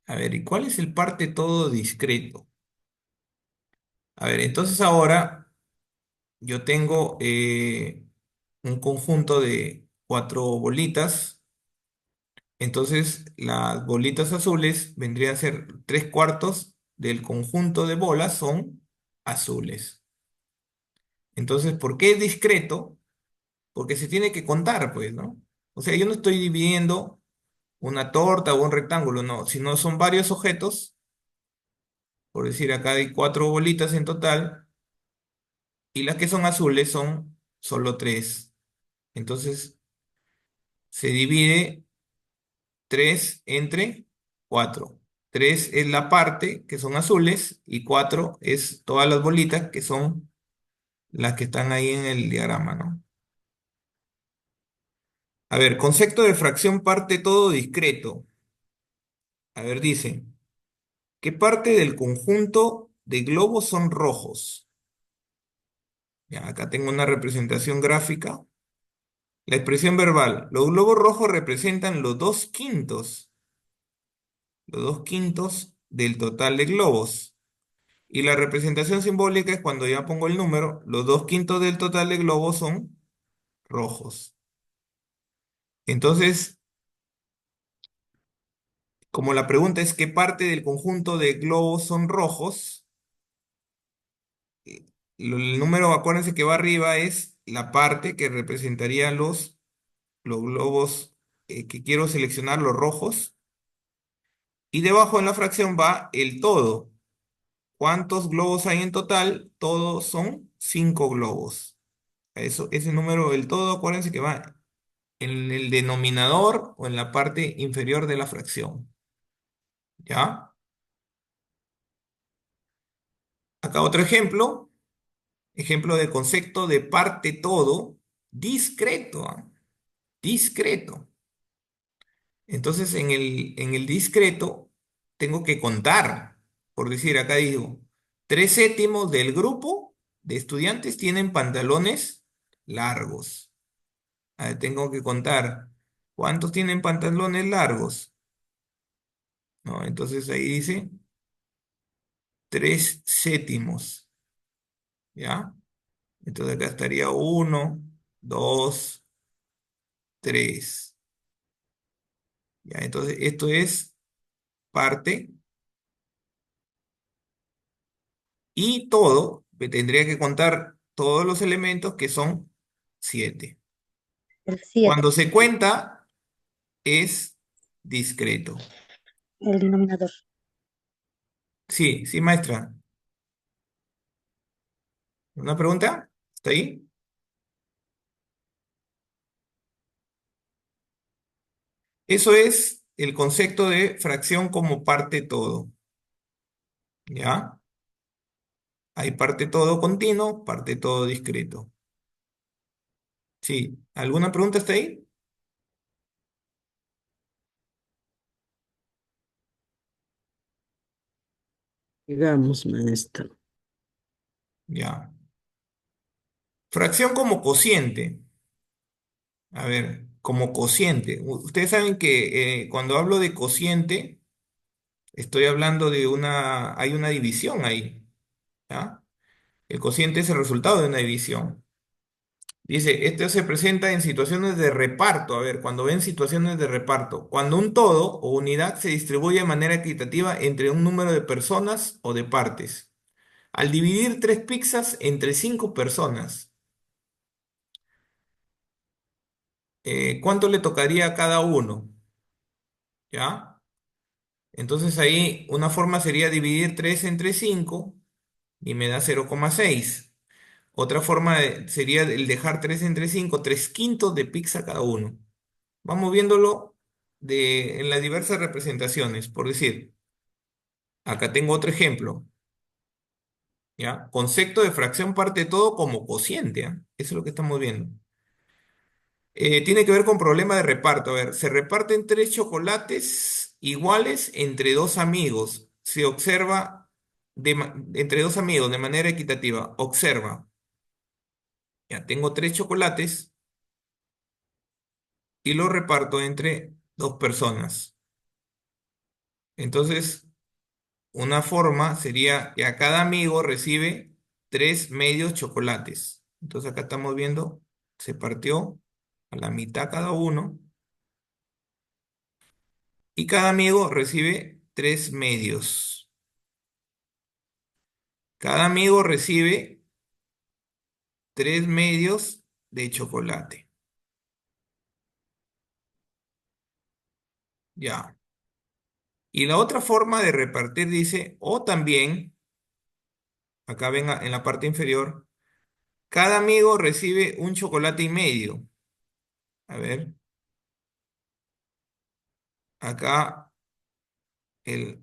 A ver, ¿y cuál es el parte todo discreto? A ver, entonces ahora yo tengo un conjunto de cuatro bolitas. Entonces las bolitas azules vendrían a ser 3/4 del conjunto de bolas son azules. Entonces, ¿por qué es discreto? Porque se tiene que contar, pues, ¿no? O sea, yo no estoy dividiendo una torta o un rectángulo, no, sino son varios objetos. Por decir, acá hay cuatro bolitas en total. Y las que son azules son solo 3. Entonces se divide 3 entre 4. 3 es la parte que son azules y 4 es todas las bolitas que son las que están ahí en el diagrama, ¿no? A ver, concepto de fracción parte todo discreto. A ver, dice, ¿qué parte del conjunto de globos son rojos? Ya, acá tengo una representación gráfica. La expresión verbal. Los globos rojos representan los dos quintos del total de globos. Y la representación simbólica es cuando ya pongo el número, los 2/5 del total de globos son rojos. Entonces, como la pregunta es qué parte del conjunto de globos son rojos, el número, acuérdense que va arriba es la parte que representaría los globos que quiero seleccionar, los rojos. Y debajo en la fracción va el todo. ¿Cuántos globos hay en total? Todos son 5 globos. Ese número del todo, acuérdense que va en el denominador o en la parte inferior de la fracción. ¿Ya? Acá otro ejemplo. Ejemplo de concepto de parte todo discreto. ¿Ah? Discreto. Entonces, en el discreto tengo que contar. Por decir, acá digo, 3/7 del grupo de estudiantes tienen pantalones largos. A ver, tengo que contar. ¿Cuántos tienen pantalones largos? ¿No? Entonces ahí dice 3/7. ¿Ya? Entonces acá estaría 1, 2, 3. ¿Ya? Entonces esto es parte y todo. Me tendría que contar todos los elementos que son 7. El 7, Cuando se cuenta es discreto. el denominador. Sí, sí, maestra. ¿Una pregunta? ¿Está ahí? Eso es el concepto de fracción como parte todo. ¿Ya? Hay parte todo continuo, parte todo discreto. Sí, ¿alguna pregunta hasta ahí? Digamos, maestro. Ya. Fracción como cociente. A ver, como cociente. Ustedes saben que cuando hablo de cociente, estoy hablando de hay una división ahí. ¿Ya? El cociente es el resultado de una división. Dice, esto se presenta en situaciones de reparto. A ver, cuando ven situaciones de reparto, cuando un todo o unidad se distribuye de manera equitativa entre un número de personas o de partes. Al dividir tres pizzas entre cinco personas, ¿cuánto le tocaría a cada uno? ¿Ya? Entonces ahí una forma sería dividir 3 entre 5 y me da 0,6. Otra forma sería el dejar 3 entre 5, 3 quintos de pizza cada uno. Vamos viéndolo en las diversas representaciones. Por decir, acá tengo otro ejemplo. ¿Ya? Concepto de fracción parte todo como cociente. ¿Ah? Eso es lo que estamos viendo. Tiene que ver con problema de reparto. A ver, se reparten tres chocolates iguales entre dos amigos. Se observa entre dos amigos de manera equitativa. Observa. Ya tengo tres chocolates y los reparto entre dos personas. Entonces, una forma sería que a cada amigo recibe tres medios chocolates. Entonces acá estamos viendo, se partió a la mitad cada uno y cada amigo recibe tres medios. Cada amigo recibe tres medios de chocolate. Ya. Y la otra forma de repartir dice, o también, acá ven en la parte inferior, cada amigo recibe un chocolate y medio. A ver, acá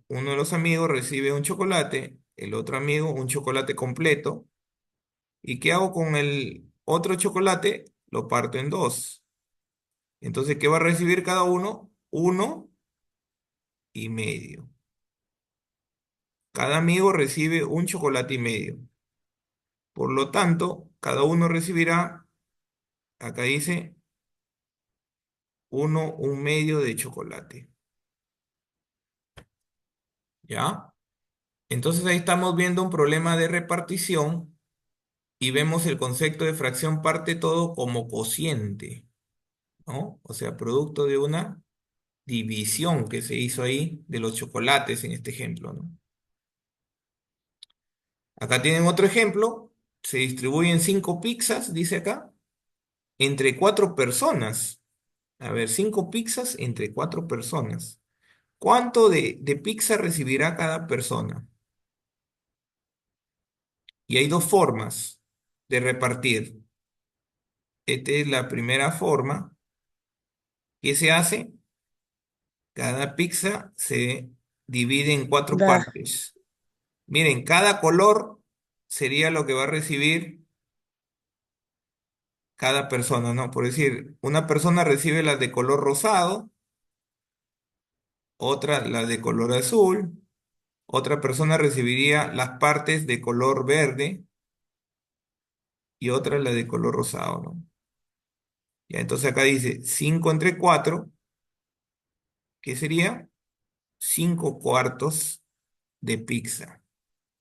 uno de los amigos recibe un chocolate, el otro amigo un chocolate completo. ¿Y qué hago con el otro chocolate? Lo parto en dos. Entonces, ¿qué va a recibir cada uno? Uno y medio. Cada amigo recibe un chocolate y medio. Por lo tanto, cada uno recibirá, acá dice, uno, un medio de chocolate. ¿Ya? Entonces ahí estamos viendo un problema de repartición y vemos el concepto de fracción parte todo como cociente, ¿no? O sea, producto de una división que se hizo ahí de los chocolates en este ejemplo, ¿no? Acá tienen otro ejemplo. Se distribuyen cinco pizzas, dice acá, entre cuatro personas. A ver, cinco pizzas entre cuatro personas. ¿Cuánto de pizza recibirá cada persona? Y hay dos formas de repartir. Esta es la primera forma. ¿Qué se hace? Cada pizza se divide en cuatro Da, partes. Miren, cada color sería lo que va a recibir cada persona, ¿no? Por decir, una persona recibe las de color rosado, otra las de color azul, otra persona recibiría las partes de color verde y otra la de color rosado, ¿no? Ya, entonces acá dice 5 entre 4, ¿qué sería? 5 cuartos de pizza.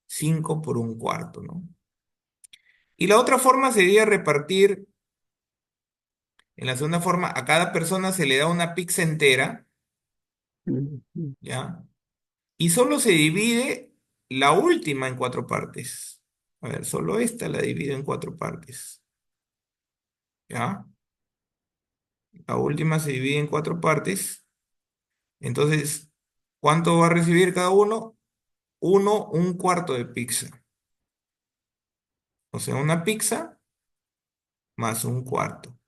5 por un cuarto, ¿no? Y la otra forma sería repartir, en la segunda forma, a cada persona se le da una pizza entera, Ujú. ¿ya? Y solo se divide la última en cuatro partes. A ver, solo esta la divido en cuatro partes, ¿ya? La última se divide en cuatro partes. Entonces, ¿cuánto va a recibir cada uno? Uno, un cuarto de pizza. O sea, una pizza más un cuarto.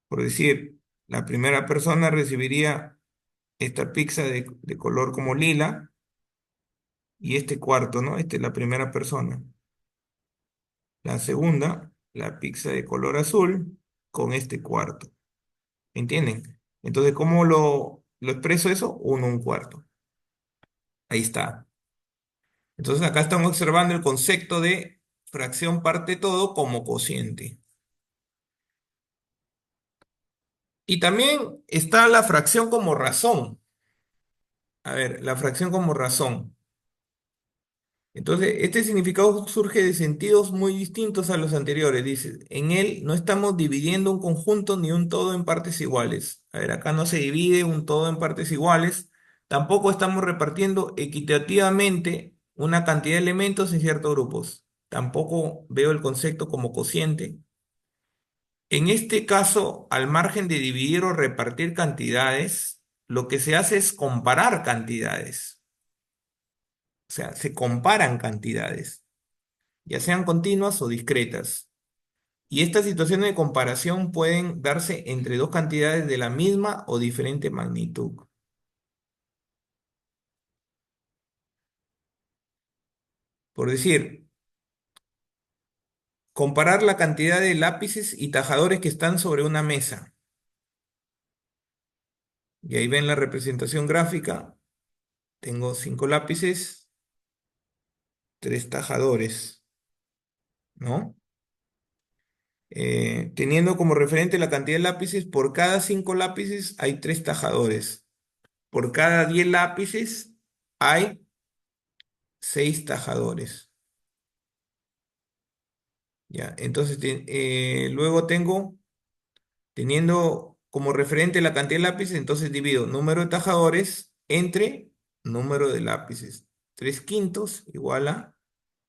Por decir, La primera persona recibiría esta pizza de color como lila y este cuarto, ¿no? Esta es la primera persona. La segunda, la pizza de color azul con este cuarto. ¿Entienden? Entonces, ¿cómo lo expreso eso? Uno, un cuarto. Ahí está. Entonces, acá estamos observando el concepto de fracción parte todo como cociente. Y también está la fracción como razón. A ver, la fracción como razón. Entonces, este significado surge de sentidos muy distintos a los anteriores. Dice, en él no estamos dividiendo un conjunto ni un todo en partes iguales. A ver, acá no se divide un todo en partes iguales. Tampoco estamos repartiendo equitativamente una cantidad de elementos en ciertos grupos. Tampoco veo el concepto como cociente. En este caso, al margen de dividir o repartir cantidades, lo que se hace es comparar cantidades. O sea, se comparan cantidades, ya sean continuas o discretas. Y estas situaciones de comparación pueden darse entre dos cantidades de la misma o diferente magnitud. Por decir, comparar la cantidad de lápices y tajadores que están sobre una mesa. Y ahí ven la representación gráfica. Tengo 5 lápices, 3 tajadores, ¿no? Teniendo como referente la cantidad de lápices, por cada 5 lápices hay 3 tajadores. Por cada 10 lápices hay 6 tajadores. Ya, entonces luego tengo, teniendo como referente la cantidad de lápices, entonces divido número de tajadores entre número de lápices. 3 quintos igual a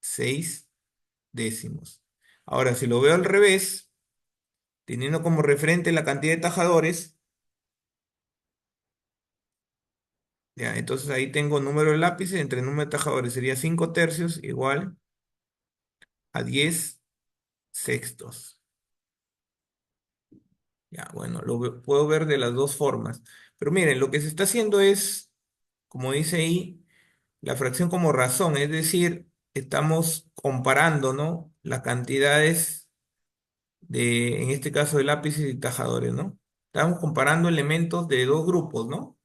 6 décimos. Ahora, si lo veo al revés, teniendo como referente la cantidad de tajadores, ya, entonces ahí tengo número de lápices entre número de tajadores, sería 5 tercios igual a 10 sextos. Ya, bueno, puedo ver de las dos formas. Pero miren, lo que se está haciendo es, como dice ahí, la fracción como razón, es decir, estamos comparando, ¿no? Las cantidades de, en este caso, de lápices y tajadores, ¿no? Estamos comparando elementos de dos grupos, ¿no?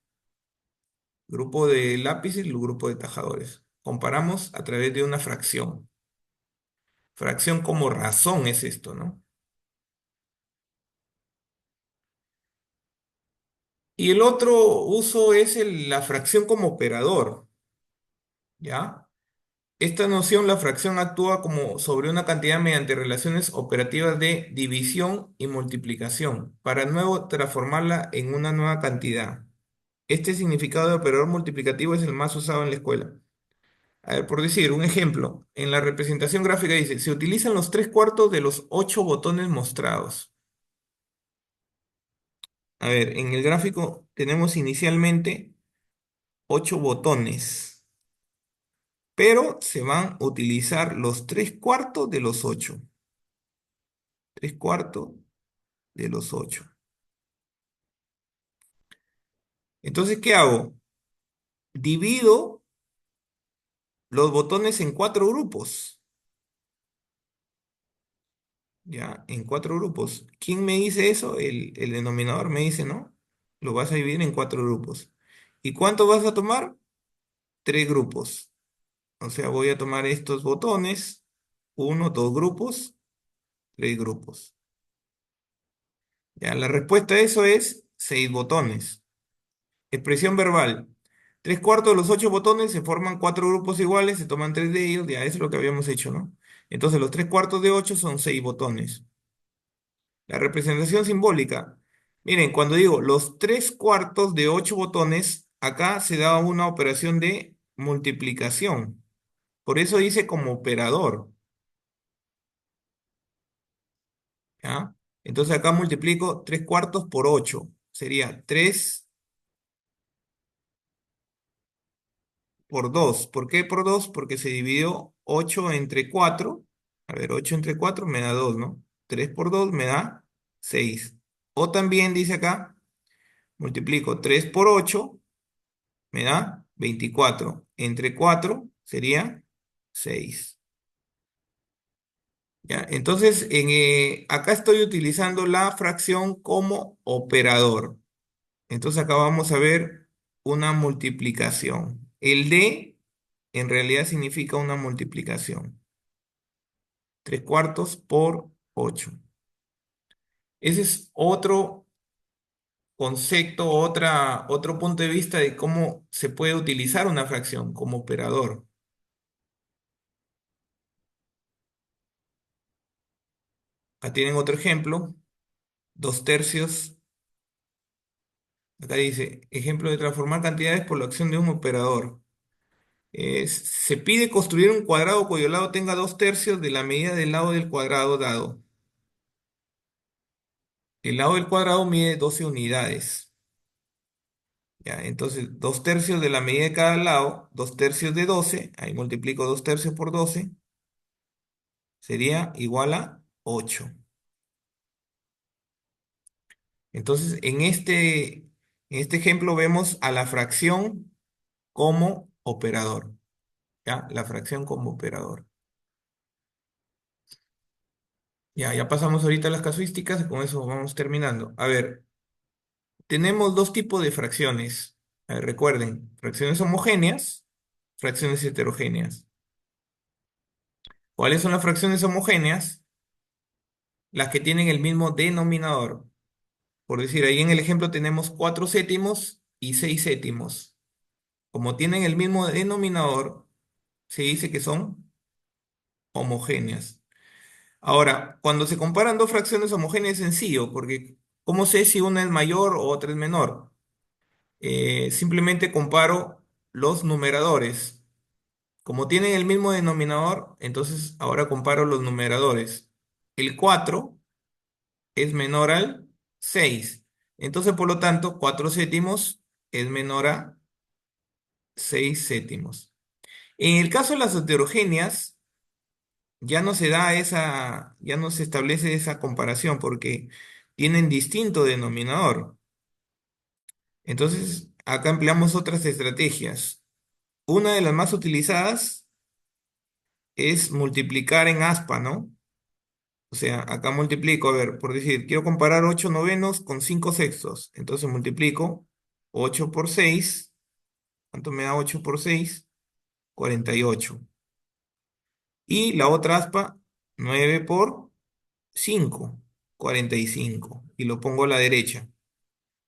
Grupo de lápices y el grupo de tajadores. Comparamos a través de una fracción. Fracción como razón es esto, ¿no? Y el otro uso es la fracción como operador, ¿ya? Esta noción, la fracción actúa como sobre una cantidad mediante relaciones operativas de división y multiplicación, para luego transformarla en una nueva cantidad. Este significado de operador multiplicativo es el más usado en la escuela. A ver, por decir, un ejemplo, en la representación gráfica dice, se utilizan los 3 cuartos de los 8 botones mostrados. A ver, en el gráfico tenemos inicialmente 8 botones, pero se van a utilizar los 3 cuartos de los 8. 3 cuartos de los 8. Entonces, ¿qué hago? Divido los botones en 4 grupos. ¿Ya? En 4 grupos. ¿Quién me dice eso? El denominador me dice, ¿no? Lo vas a dividir en 4 grupos. ¿Y cuánto vas a tomar? 3 grupos. O sea, voy a tomar estos botones. 1, 2 grupos, 3 grupos. Ya, la respuesta a eso es 6 botones. Expresión verbal. 3 cuartos de los 8 botones se forman 4 grupos iguales, se toman 3 de ellos, ya eso es lo que habíamos hecho, ¿no? Entonces los 3 cuartos de 8 son 6 botones. La representación simbólica. Miren, cuando digo los 3 cuartos de 8 botones, acá se da una operación de multiplicación. Por eso dice como operador, ¿ya? Entonces acá multiplico 3 cuartos por 8. Sería 3 por 2. ¿Por qué por 2? Porque se dividió 8 entre 4. A ver, 8 entre 4 me da 2, ¿no? 3 por 2 me da 6. O también dice acá multiplico 3 por 8, me da 24. Entre 4 sería 6. ¿Ya? Entonces, acá estoy utilizando la fracción como operador. Entonces acá vamos a ver una multiplicación. El D en realidad significa una multiplicación. 3 cuartos por 8. Ese es otro concepto, otro punto de vista de cómo se puede utilizar una fracción como operador. Acá tienen otro ejemplo. 2 tercios. Acá dice, ejemplo de transformar cantidades por la acción de un operador. Se pide construir un cuadrado cuyo lado tenga 2 tercios de la medida del lado del cuadrado dado. El lado del cuadrado mide 12 unidades. ¿Ya? Entonces, 2 tercios de la medida de cada lado, 2 tercios de 12, ahí multiplico 2 tercios por 12, sería igual a 8. Entonces, en este ejemplo vemos a la fracción como operador. ¿Ya? La fracción como operador. Ya pasamos ahorita a las casuísticas y con eso vamos terminando. A ver, tenemos dos tipos de fracciones. A ver, recuerden, fracciones homogéneas, fracciones heterogéneas. ¿Cuáles son las fracciones homogéneas? Las que tienen el mismo denominador. Por decir, ahí en el ejemplo tenemos 4 séptimos y 6 séptimos. Como tienen el mismo denominador, se dice que son homogéneas. Ahora, cuando se comparan dos fracciones homogéneas es sencillo, porque ¿cómo sé si una es mayor o otra es menor? Simplemente comparo los numeradores. Como tienen el mismo denominador, entonces ahora comparo los numeradores. El 4 es menor al 6. Entonces, por lo tanto, 4 séptimos es menor a 6 séptimos. En el caso de las heterogéneas, ya no se establece esa comparación porque tienen distinto denominador. Entonces, acá empleamos otras estrategias. Una de las más utilizadas es multiplicar en aspa, ¿no? O sea, acá multiplico, a ver, por decir, quiero comparar 8 novenos con 5 sextos. Entonces multiplico 8 por 6. ¿Cuánto me da 8 por 6? 48. Y la otra aspa, 9 por 5, 45. Y lo pongo a la derecha.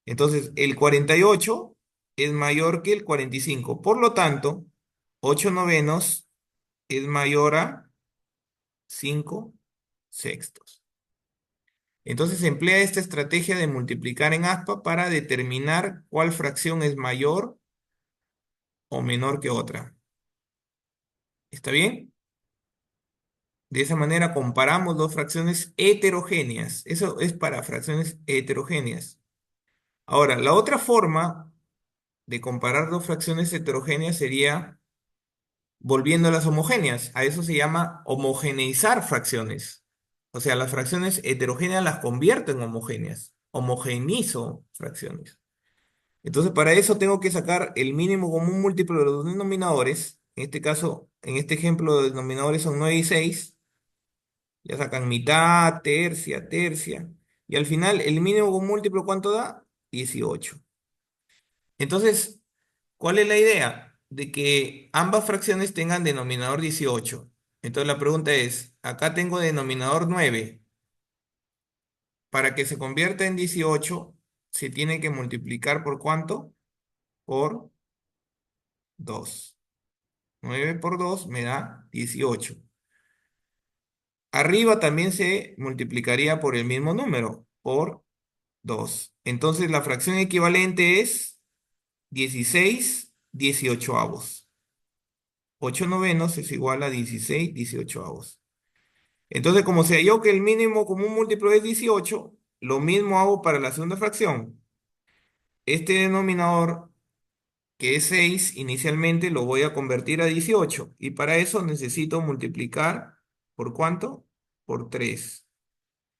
Entonces, el 48 es mayor que el 45. Por lo tanto, 8 novenos es mayor a 5 sextos. Entonces se emplea esta estrategia de multiplicar en aspa para determinar cuál fracción es mayor o menor que otra. ¿Está bien? De esa manera comparamos dos fracciones heterogéneas. Eso es para fracciones heterogéneas. Ahora, la otra forma de comparar dos fracciones heterogéneas sería volviendo a las homogéneas. A eso se llama homogeneizar fracciones. O sea, las fracciones heterogéneas las convierto en homogéneas. Homogeneizo fracciones. Entonces, para eso tengo que sacar el mínimo común múltiplo de los denominadores. En este caso, en este ejemplo, los denominadores son 9 y 6. Ya sacan mitad, tercia, tercia. Y al final, el mínimo común múltiplo, ¿cuánto da? 18. Entonces, ¿cuál es la idea? De que ambas fracciones tengan denominador 18. Entonces, la pregunta es, acá tengo denominador 9. Para que se convierta en 18, se tiene que multiplicar por ¿cuánto? Por 2. 9 por 2 me da 18. Arriba también se multiplicaría por el mismo número, por 2. Entonces la fracción equivalente es 16 18avos. 8 novenos es igual a 16 18avos. Entonces, como se halló que el mínimo común múltiplo es 18, lo mismo hago para la segunda fracción. Este denominador, que es 6, inicialmente lo voy a convertir a 18. Y para eso necesito multiplicar, ¿por cuánto? Por 3.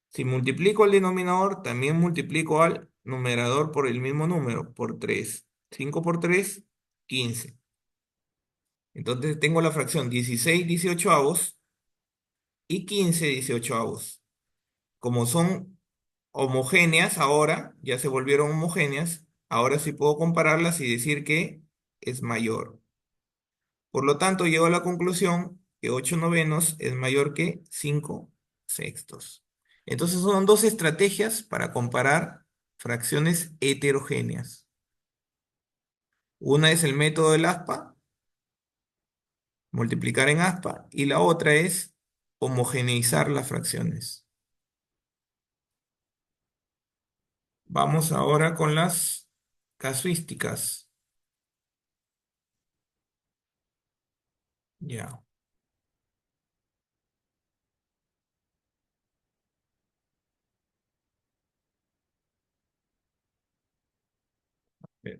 Si multiplico el denominador, también multiplico al numerador por el mismo número, por 3. 5 por 3, 15. Entonces tengo la fracción 16 18avos y 15 18avos. Como son homogéneas ahora, ya se volvieron homogéneas, ahora sí puedo compararlas y decir que es mayor. Por lo tanto, llego a la conclusión que 8 novenos es mayor que 5 sextos. Entonces son dos estrategias para comparar fracciones heterogéneas. Una es el método del aspa, multiplicar en aspa, y la otra es homogeneizar las fracciones. Vamos ahora con las casuísticas. Ya.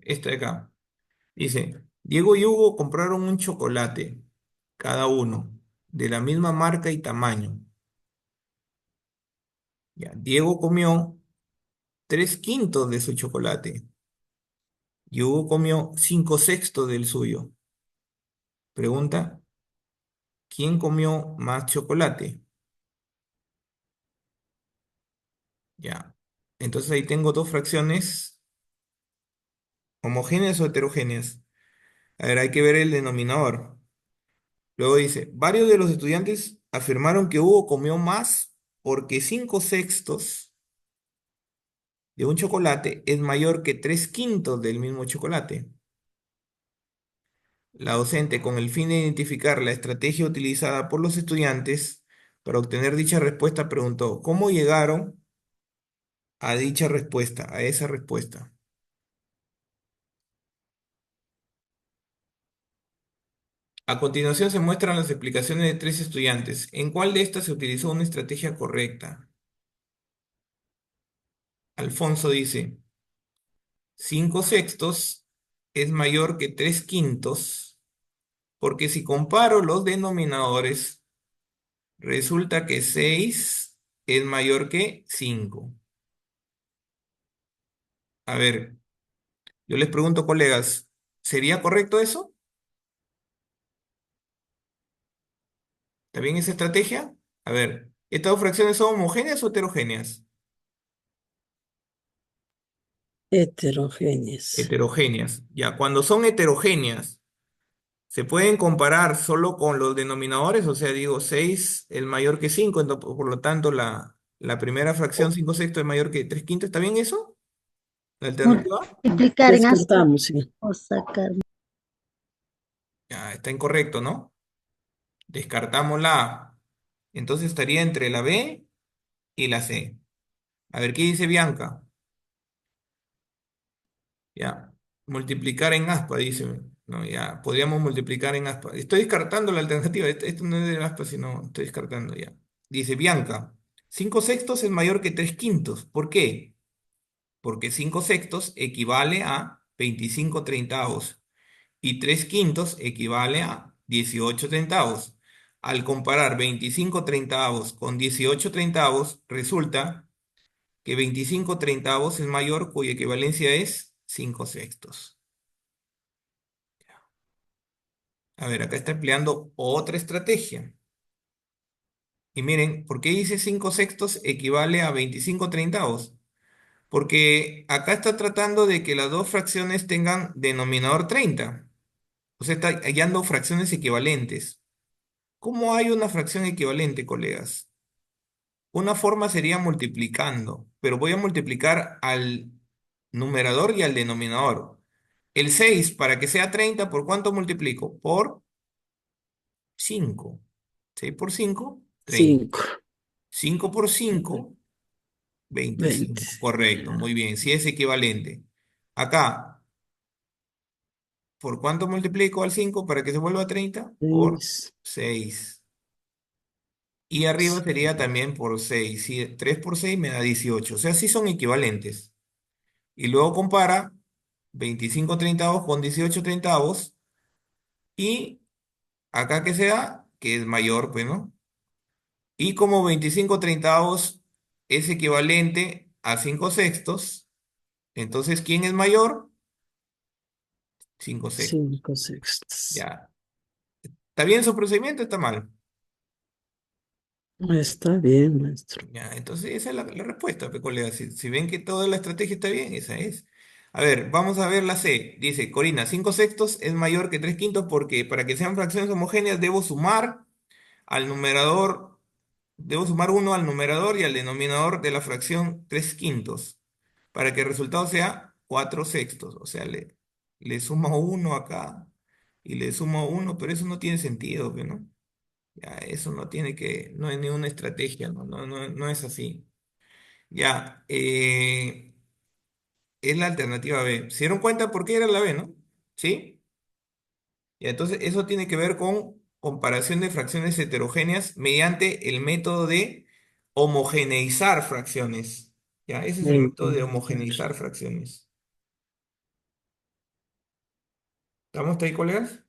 Esta de acá. Dice, Diego y Hugo compraron un chocolate, cada uno, de la misma marca y tamaño. Ya. Diego comió 3/5 de su chocolate y Hugo comió 5/6 del suyo. Pregunta, ¿quién comió más chocolate? Ya. Entonces ahí tengo dos fracciones homogéneas o heterogéneas. A ver, hay que ver el denominador. Luego dice, varios de los estudiantes afirmaron que Hugo comió más porque 5/6 de un chocolate es mayor que 3/5 del mismo chocolate. La docente, con el fin de identificar la estrategia utilizada por los estudiantes para obtener dicha respuesta, preguntó, ¿cómo llegaron a dicha respuesta, a esa respuesta? A continuación se muestran las explicaciones de tres estudiantes. ¿En cuál de estas se utilizó una estrategia correcta? Alfonso dice, 5/6 es mayor que 3/5, porque si comparo los denominadores, resulta que 6 es mayor que 5. A ver, yo les pregunto, colegas, ¿sería correcto eso? ¿Está bien esa estrategia? A ver, ¿estas dos fracciones son homogéneas o heterogéneas? Heterogéneas. Heterogéneas. Ya, cuando son heterogéneas, ¿se pueden comparar solo con los denominadores? O sea, digo, 6 es mayor que 5, por lo tanto, la primera fracción 5/6 es mayor que 3/5. ¿Está bien eso? ¿La alternativa? Multiplicar en aspa Descartamos, sí. o sacar. Ya, está incorrecto, ¿no? Descartamos la A. Entonces estaría entre la B y la C. A ver, ¿qué dice Bianca? Ya, multiplicar en aspa, dice. No, ya, podríamos multiplicar en aspa. Estoy descartando la alternativa. Esto no es de aspa, sino estoy descartando ya. Dice Bianca, 5/6 es mayor que 3/5. ¿Por qué? Porque 5/6 equivale a 25/30 y 3/5 equivale a 18/30. Al comparar 25/30 con 18/30, resulta que 25/30 es mayor, cuya equivalencia es 5/6. A ver, acá está empleando otra estrategia. Y miren, ¿por qué dice 5/6 equivale a 25/30? Porque acá está tratando de que las dos fracciones tengan denominador 30. O sea, está hallando fracciones equivalentes. ¿Cómo hay una fracción equivalente, colegas? Una forma sería multiplicando, pero voy a multiplicar al numerador y al denominador. El 6 para que sea 30, ¿por cuánto multiplico? Por 5. 6 por 5, 30. 5, 5 por 5, 20. 25. Correcto, muy bien, sí es equivalente. Acá, ¿por cuánto multiplico al 5 para que se vuelva 30? Por 6. 6. Y arriba sería también por 6. 3 por 6 me da 18. O sea, sí son equivalentes. Y luego compara 25/30 con 18/30 y acá que sea, que es mayor, pues, ¿no? Y como 25/30 es equivalente a 5/6, Entonces, ¿quién es mayor? 5/6. 5/6. Ya. ¿Está bien su procedimiento o está mal? Está bien, maestro. Ya, entonces esa es la respuesta, pe, colega. Si ven que toda la estrategia está bien, esa es. A ver, vamos a ver la C. Dice, Corina, 5/6 es mayor que 3/5 porque para que sean fracciones homogéneas al numerador, debo sumar 1 al numerador y al denominador de la fracción 3/5 para que el resultado sea 4/6. O sea, le sumo 1 acá y le sumo 1, pero eso no tiene sentido, pe, ¿no? Ya, eso no es ni una estrategia, no es así. Ya, es la alternativa B. ¿Se dieron cuenta por qué era la B, no? ¿Sí? Y entonces eso tiene que ver con comparación de fracciones heterogéneas mediante el método de homogeneizar fracciones. Ya, ese es el método de homogeneizar fracciones. ¿Estamos ahí, colegas?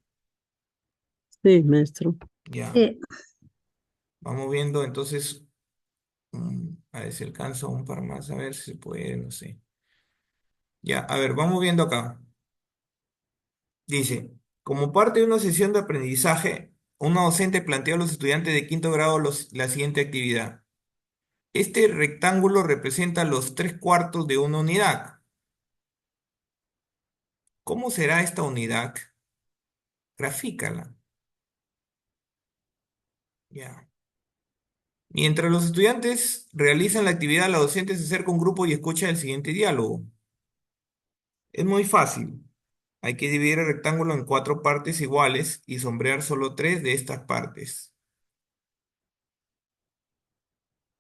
Sí, maestro. Ya, Sí, vamos viendo entonces, a ver si alcanzo un par más, a ver si se puede, no sé. Ya, a ver, vamos viendo acá. Dice, como parte de una sesión de aprendizaje, una docente planteó a los estudiantes de quinto grado la siguiente actividad. Este rectángulo representa los 3/4 de una unidad. ¿Cómo será esta unidad? Grafícala. Ya. Mientras los estudiantes realizan la actividad, la docente se acerca a un grupo y escucha el siguiente diálogo. Es muy fácil. Hay que dividir el rectángulo en 4 partes iguales y sombrear solo 3 de estas partes.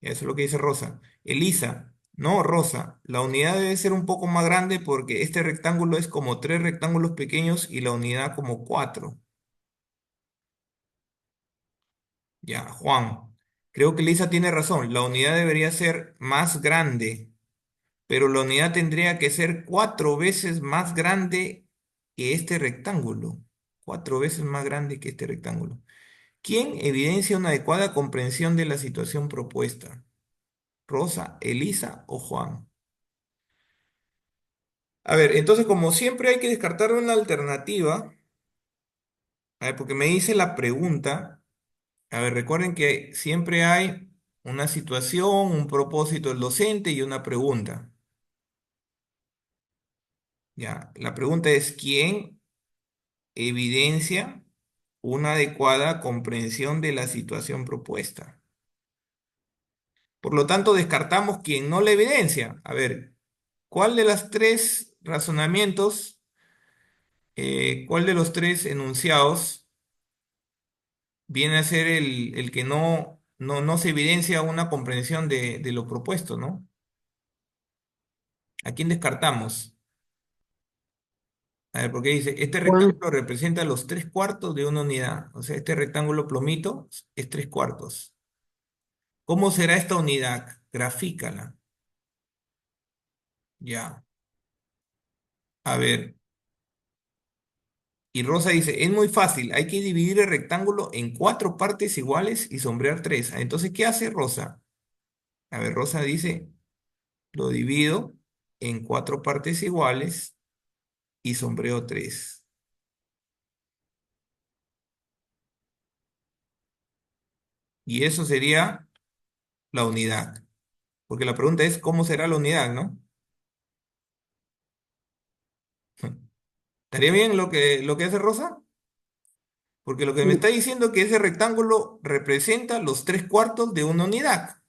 Eso es lo que dice Rosa. Elisa, no, Rosa, la unidad debe ser un poco más grande porque este rectángulo es como 3 rectángulos pequeños y la unidad como 4. Ya, Juan, creo que Elisa tiene razón. La unidad debería ser más grande, pero la unidad tendría que ser 4 veces más grande que este rectángulo. 4 veces más grande que este rectángulo. ¿Quién evidencia una adecuada comprensión de la situación propuesta? ¿Rosa, Elisa o Juan? A ver, entonces como siempre hay que descartar una alternativa, a ver, porque me dice la pregunta, a ver, recuerden que siempre hay una situación, un propósito del docente y una pregunta. Ya, la pregunta es, ¿quién evidencia una adecuada comprensión de la situación propuesta? Por lo tanto, descartamos quien no la evidencia. A ver, ¿cuál de las tres razonamientos, cuál de los tres enunciados viene a ser el que no se evidencia una comprensión de lo propuesto, ¿no? ¿A quién descartamos? A ver, porque dice, este Juan, rectángulo representa los 3/4 de una unidad. O sea, este rectángulo plomito es 3/4. ¿Cómo será esta unidad? Grafícala. Ya. A ver. Y Rosa dice, es muy fácil, hay que dividir el rectángulo en 4 partes iguales y sombrear 3. Entonces, ¿qué hace Rosa? A ver, Rosa dice, lo divido en 4 partes iguales y sombreo 3. Y eso sería la unidad. Porque la pregunta es, ¿cómo será la unidad, no? ¿Estaría bien lo que hace Rosa? Porque lo que me sí, está diciendo es que ese rectángulo representa los 3/4 de una unidad.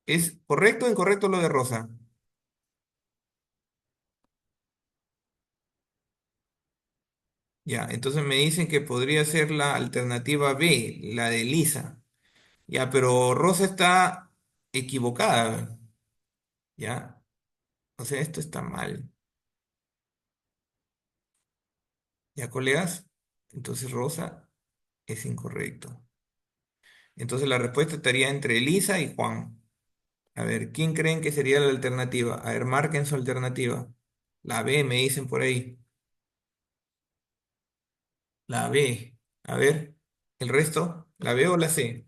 ¿Es correcto o incorrecto lo de Rosa? Ya, entonces me dicen que podría ser la alternativa B, la de Lisa. Ya, pero Rosa está equivocada. Ya, o sea, esto está mal. ¿Ya, colegas? Entonces Rosa es incorrecto. Entonces la respuesta estaría entre Elisa y Juan. A ver, ¿quién creen que sería la alternativa? A ver, marquen su alternativa. La B, me dicen por ahí. La B. A ver, ¿el resto? ¿La B o la C?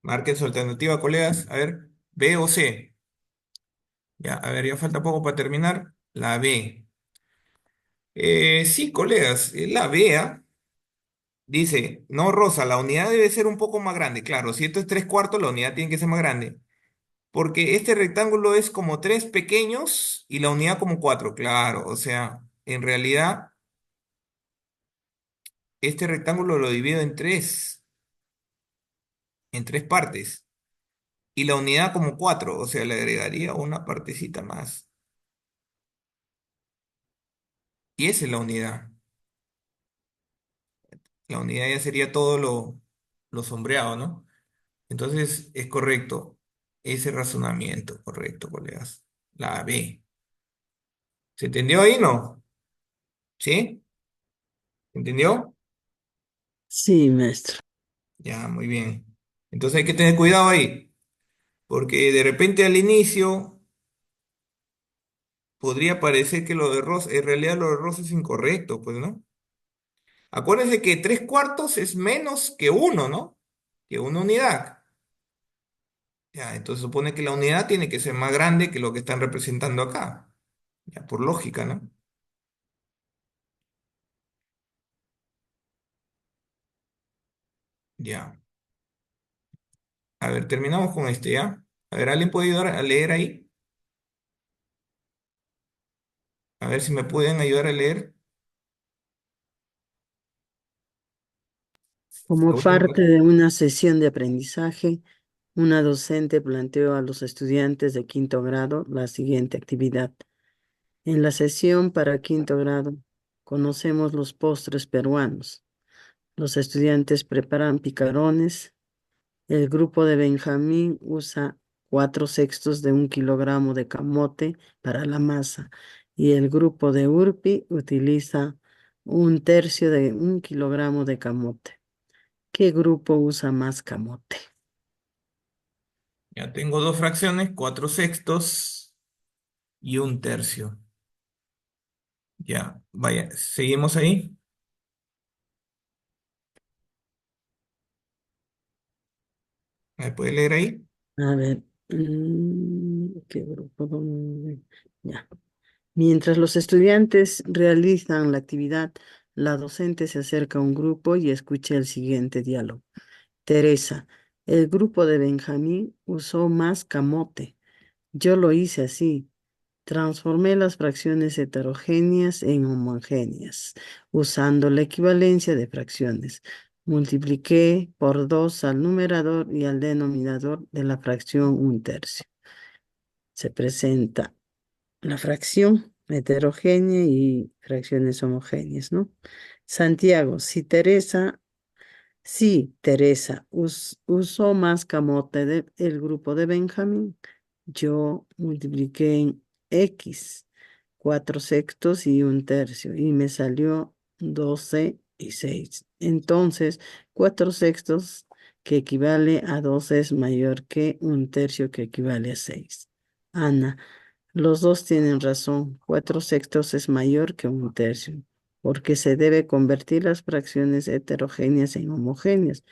Marquen su alternativa, colegas. A ver, B o C. Ya, a ver, ya falta poco para terminar. La B. Sí, colegas, la B, ¿ah? Dice, no, Rosa, la unidad debe ser un poco más grande. Claro, si esto es 3/4, la unidad tiene que ser más grande. Porque este rectángulo es como tres pequeños y la unidad como cuatro. Claro, o sea, en realidad, este rectángulo lo divido en tres partes. Y la unidad como cuatro, o sea, le agregaría una partecita más. Y esa es la unidad. La unidad ya sería todo lo sombreado, ¿no? Entonces es correcto ese razonamiento, correcto, colegas. La B. ¿Se entendió ahí, no? ¿Sí? ¿Se entendió? Sí, maestro. Ya, muy bien. Entonces hay que tener cuidado ahí, porque de repente al inicio podría parecer que lo de Ross, en realidad lo de Ross es incorrecto, pues, ¿no? Acuérdense que 3/4 es menos que uno, ¿no? Que una unidad. Ya, entonces supone que la unidad tiene que ser más grande que lo que están representando acá. Ya, por lógica, ¿no? Ya. A ver, terminamos con este, ¿ya? A ver, ¿alguien puede ayudar a leer ahí? A ver si me pueden ayudar a leer. La Como última. parte de una sesión de aprendizaje, una docente planteó a los estudiantes de quinto grado la siguiente actividad. En la sesión para quinto grado, conocemos los postres peruanos. Los estudiantes preparan picarones. El grupo de Benjamín usa 4/6 de 1 kilogramo de camote para la masa y el grupo de Urpi utiliza 1/3 de 1 kilogramo de camote. ¿Qué grupo usa más camote? Ya tengo dos fracciones, 4/6 y 1/3. Ya, vaya, seguimos ahí. ¿Me puede leer ahí? A ver, ¿qué grupo? Ya. Mientras los estudiantes realizan la actividad, la docente se acerca a un grupo y escucha el siguiente diálogo. Teresa, el grupo de Benjamín usó más camote. Yo lo hice así. Transformé las fracciones heterogéneas en homogéneas, usando la equivalencia de fracciones. Multipliqué por 2 al numerador y al denominador de la fracción 1/3. Se presenta la fracción heterogénea y fracciones homogéneas, ¿no? Santiago, si Teresa usó más camote del grupo de Benjamín, yo multipliqué en X 4/6 y 1/3 y me salió 12 y 6. Entonces, 4/6 que equivale a 12 es mayor que 1/3 que equivale a 6. Ana, los dos tienen razón. 4/6 es mayor que 1/3 porque se debe convertir las fracciones heterogéneas en homogéneas.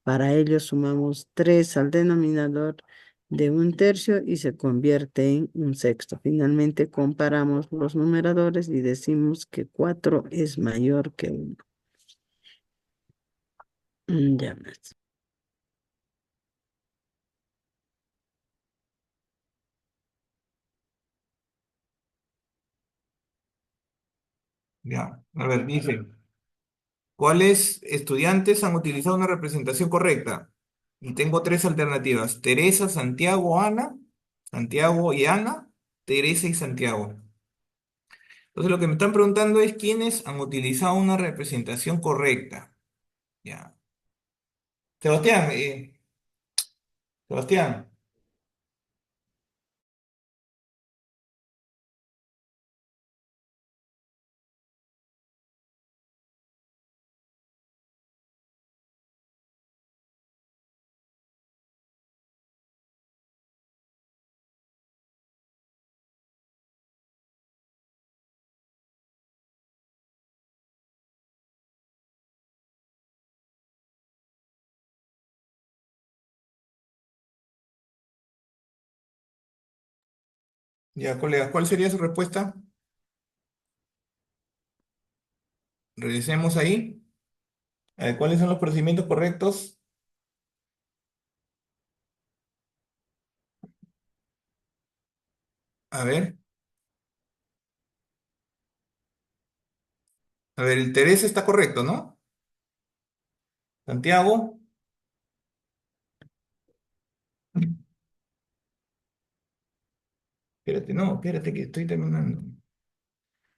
Para ello sumamos 3 al denominador de 1/3 y se convierte en 1/6. Finalmente comparamos los numeradores y decimos que 4 es mayor que 1. Ya más. Ya, a ver, dice, ¿cuáles estudiantes han utilizado una representación correcta? Y tengo tres alternativas, Teresa, Santiago, Ana, Santiago y Ana, Teresa y Santiago. Entonces lo que me están preguntando es quiénes han utilizado una representación correcta. Ya. Sebastián, Sebastián. Ya, colegas, ¿cuál sería su respuesta? Revisemos ahí. A ver, ¿cuáles son los procedimientos correctos? A ver, el Teresa está correcto, ¿no? Santiago. Espérate, no, espérate que estoy terminando.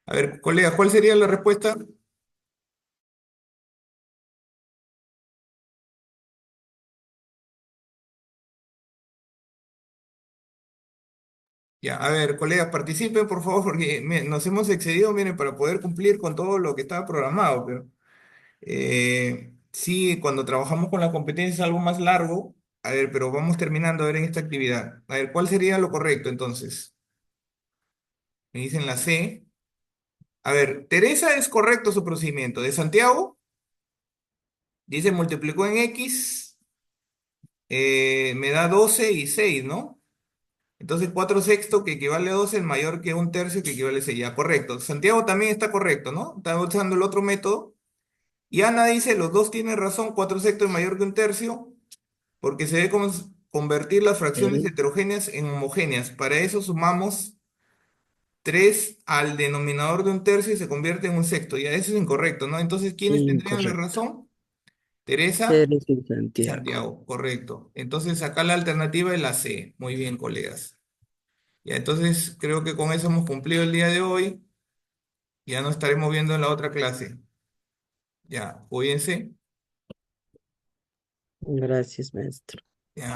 A ver, colegas, ¿cuál sería la respuesta? Ya, a ver, colegas, participen, por favor, porque nos hemos excedido, miren, para poder cumplir con todo lo que estaba programado, pero sí, cuando trabajamos con la competencia es algo más largo. A ver, pero vamos terminando a ver en esta actividad. A ver, ¿cuál sería lo correcto entonces? Me dicen la C. A ver, Teresa es correcto su procedimiento. De Santiago, dice multiplicó en X, me da 12 y 6, ¿no? Entonces 4 sextos que equivale a 12 es mayor que un tercio que equivale a 6. Ya, correcto. Santiago también está correcto, ¿no? Está usando el otro método. Y Ana dice, los dos tienen razón, 4 sextos es mayor que un tercio, porque se debe convertir las fracciones Ok, heterogéneas en homogéneas. Para eso sumamos 3 al denominador de un tercio y se convierte en un sexto. Ya, eso es incorrecto, ¿no? Entonces, ¿quiénes tendrían la incorrecto. razón? Teresa Teresa y y Santiago. Santiago, correcto. Entonces, acá la alternativa es la C. Muy bien, colegas. Ya, entonces creo que con eso hemos cumplido el día de hoy. Ya nos estaremos viendo en la otra clase. Ya, cuídense. Gracias, maestro.